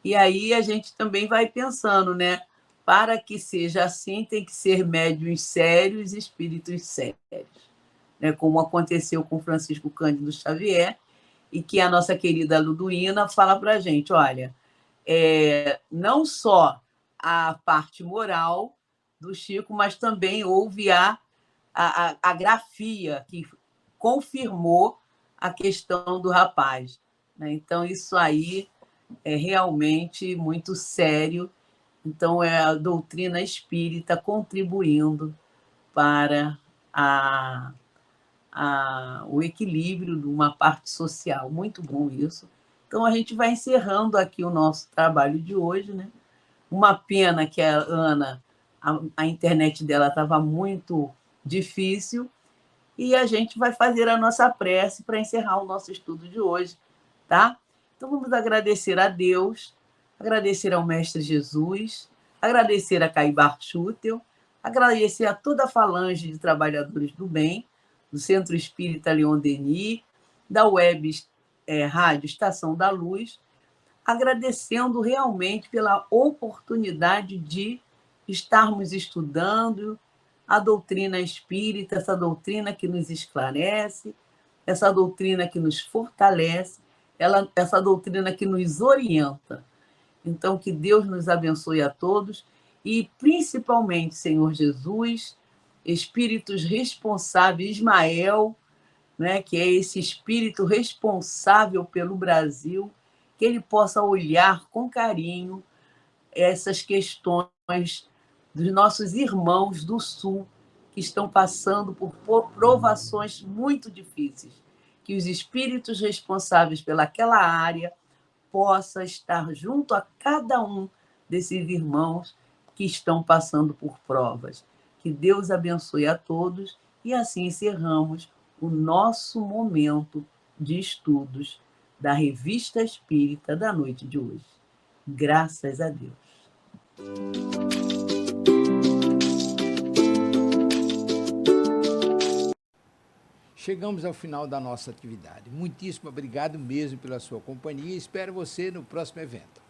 E aí a gente também vai pensando, né? Para que seja assim, tem que ser médiuns sérios e espíritos sérios, né? Como aconteceu com Francisco Cândido Xavier, e que a nossa querida Luduína fala para a gente, olha, não só a parte moral do Chico, mas também houve a grafia que confirmou a questão do rapaz, né? Então, isso aí é realmente muito sério. Então, é a doutrina espírita contribuindo para o equilíbrio de uma parte social. Muito bom isso. Então, a gente vai encerrando aqui o nosso trabalho de hoje, né? Uma pena que a Ana, a internet dela estava muito difícil, e a gente vai fazer a nossa prece para encerrar o nosso estudo de hoje, tá? Então, vamos agradecer a Deus, agradecer ao Mestre Jesus, agradecer a Caibar Schutel, agradecer a toda a falange de trabalhadores do bem, do Centro Espírita Leon Denis, da web Rádio Estação da Luz, agradecendo realmente pela oportunidade de estarmos estudando a doutrina espírita, essa doutrina que nos esclarece, essa doutrina que nos fortalece, essa doutrina que nos orienta. Então, que Deus nos abençoe a todos e, principalmente, Senhor Jesus, espíritos responsáveis, Ismael, né, que é esse espírito responsável pelo Brasil, que ele possa olhar com carinho essas questões dos nossos irmãos do Sul, que estão passando por provações muito difíceis, que os espíritos responsáveis pelaquela área possam estar junto a cada um desses irmãos que estão passando por provas. Que Deus abençoe a todos, e assim encerramos o nosso momento de estudos da Revista Espírita da noite de hoje. Graças a Deus.
Chegamos ao final da nossa atividade. Muitíssimo obrigado mesmo pela sua companhia e espero você no próximo evento.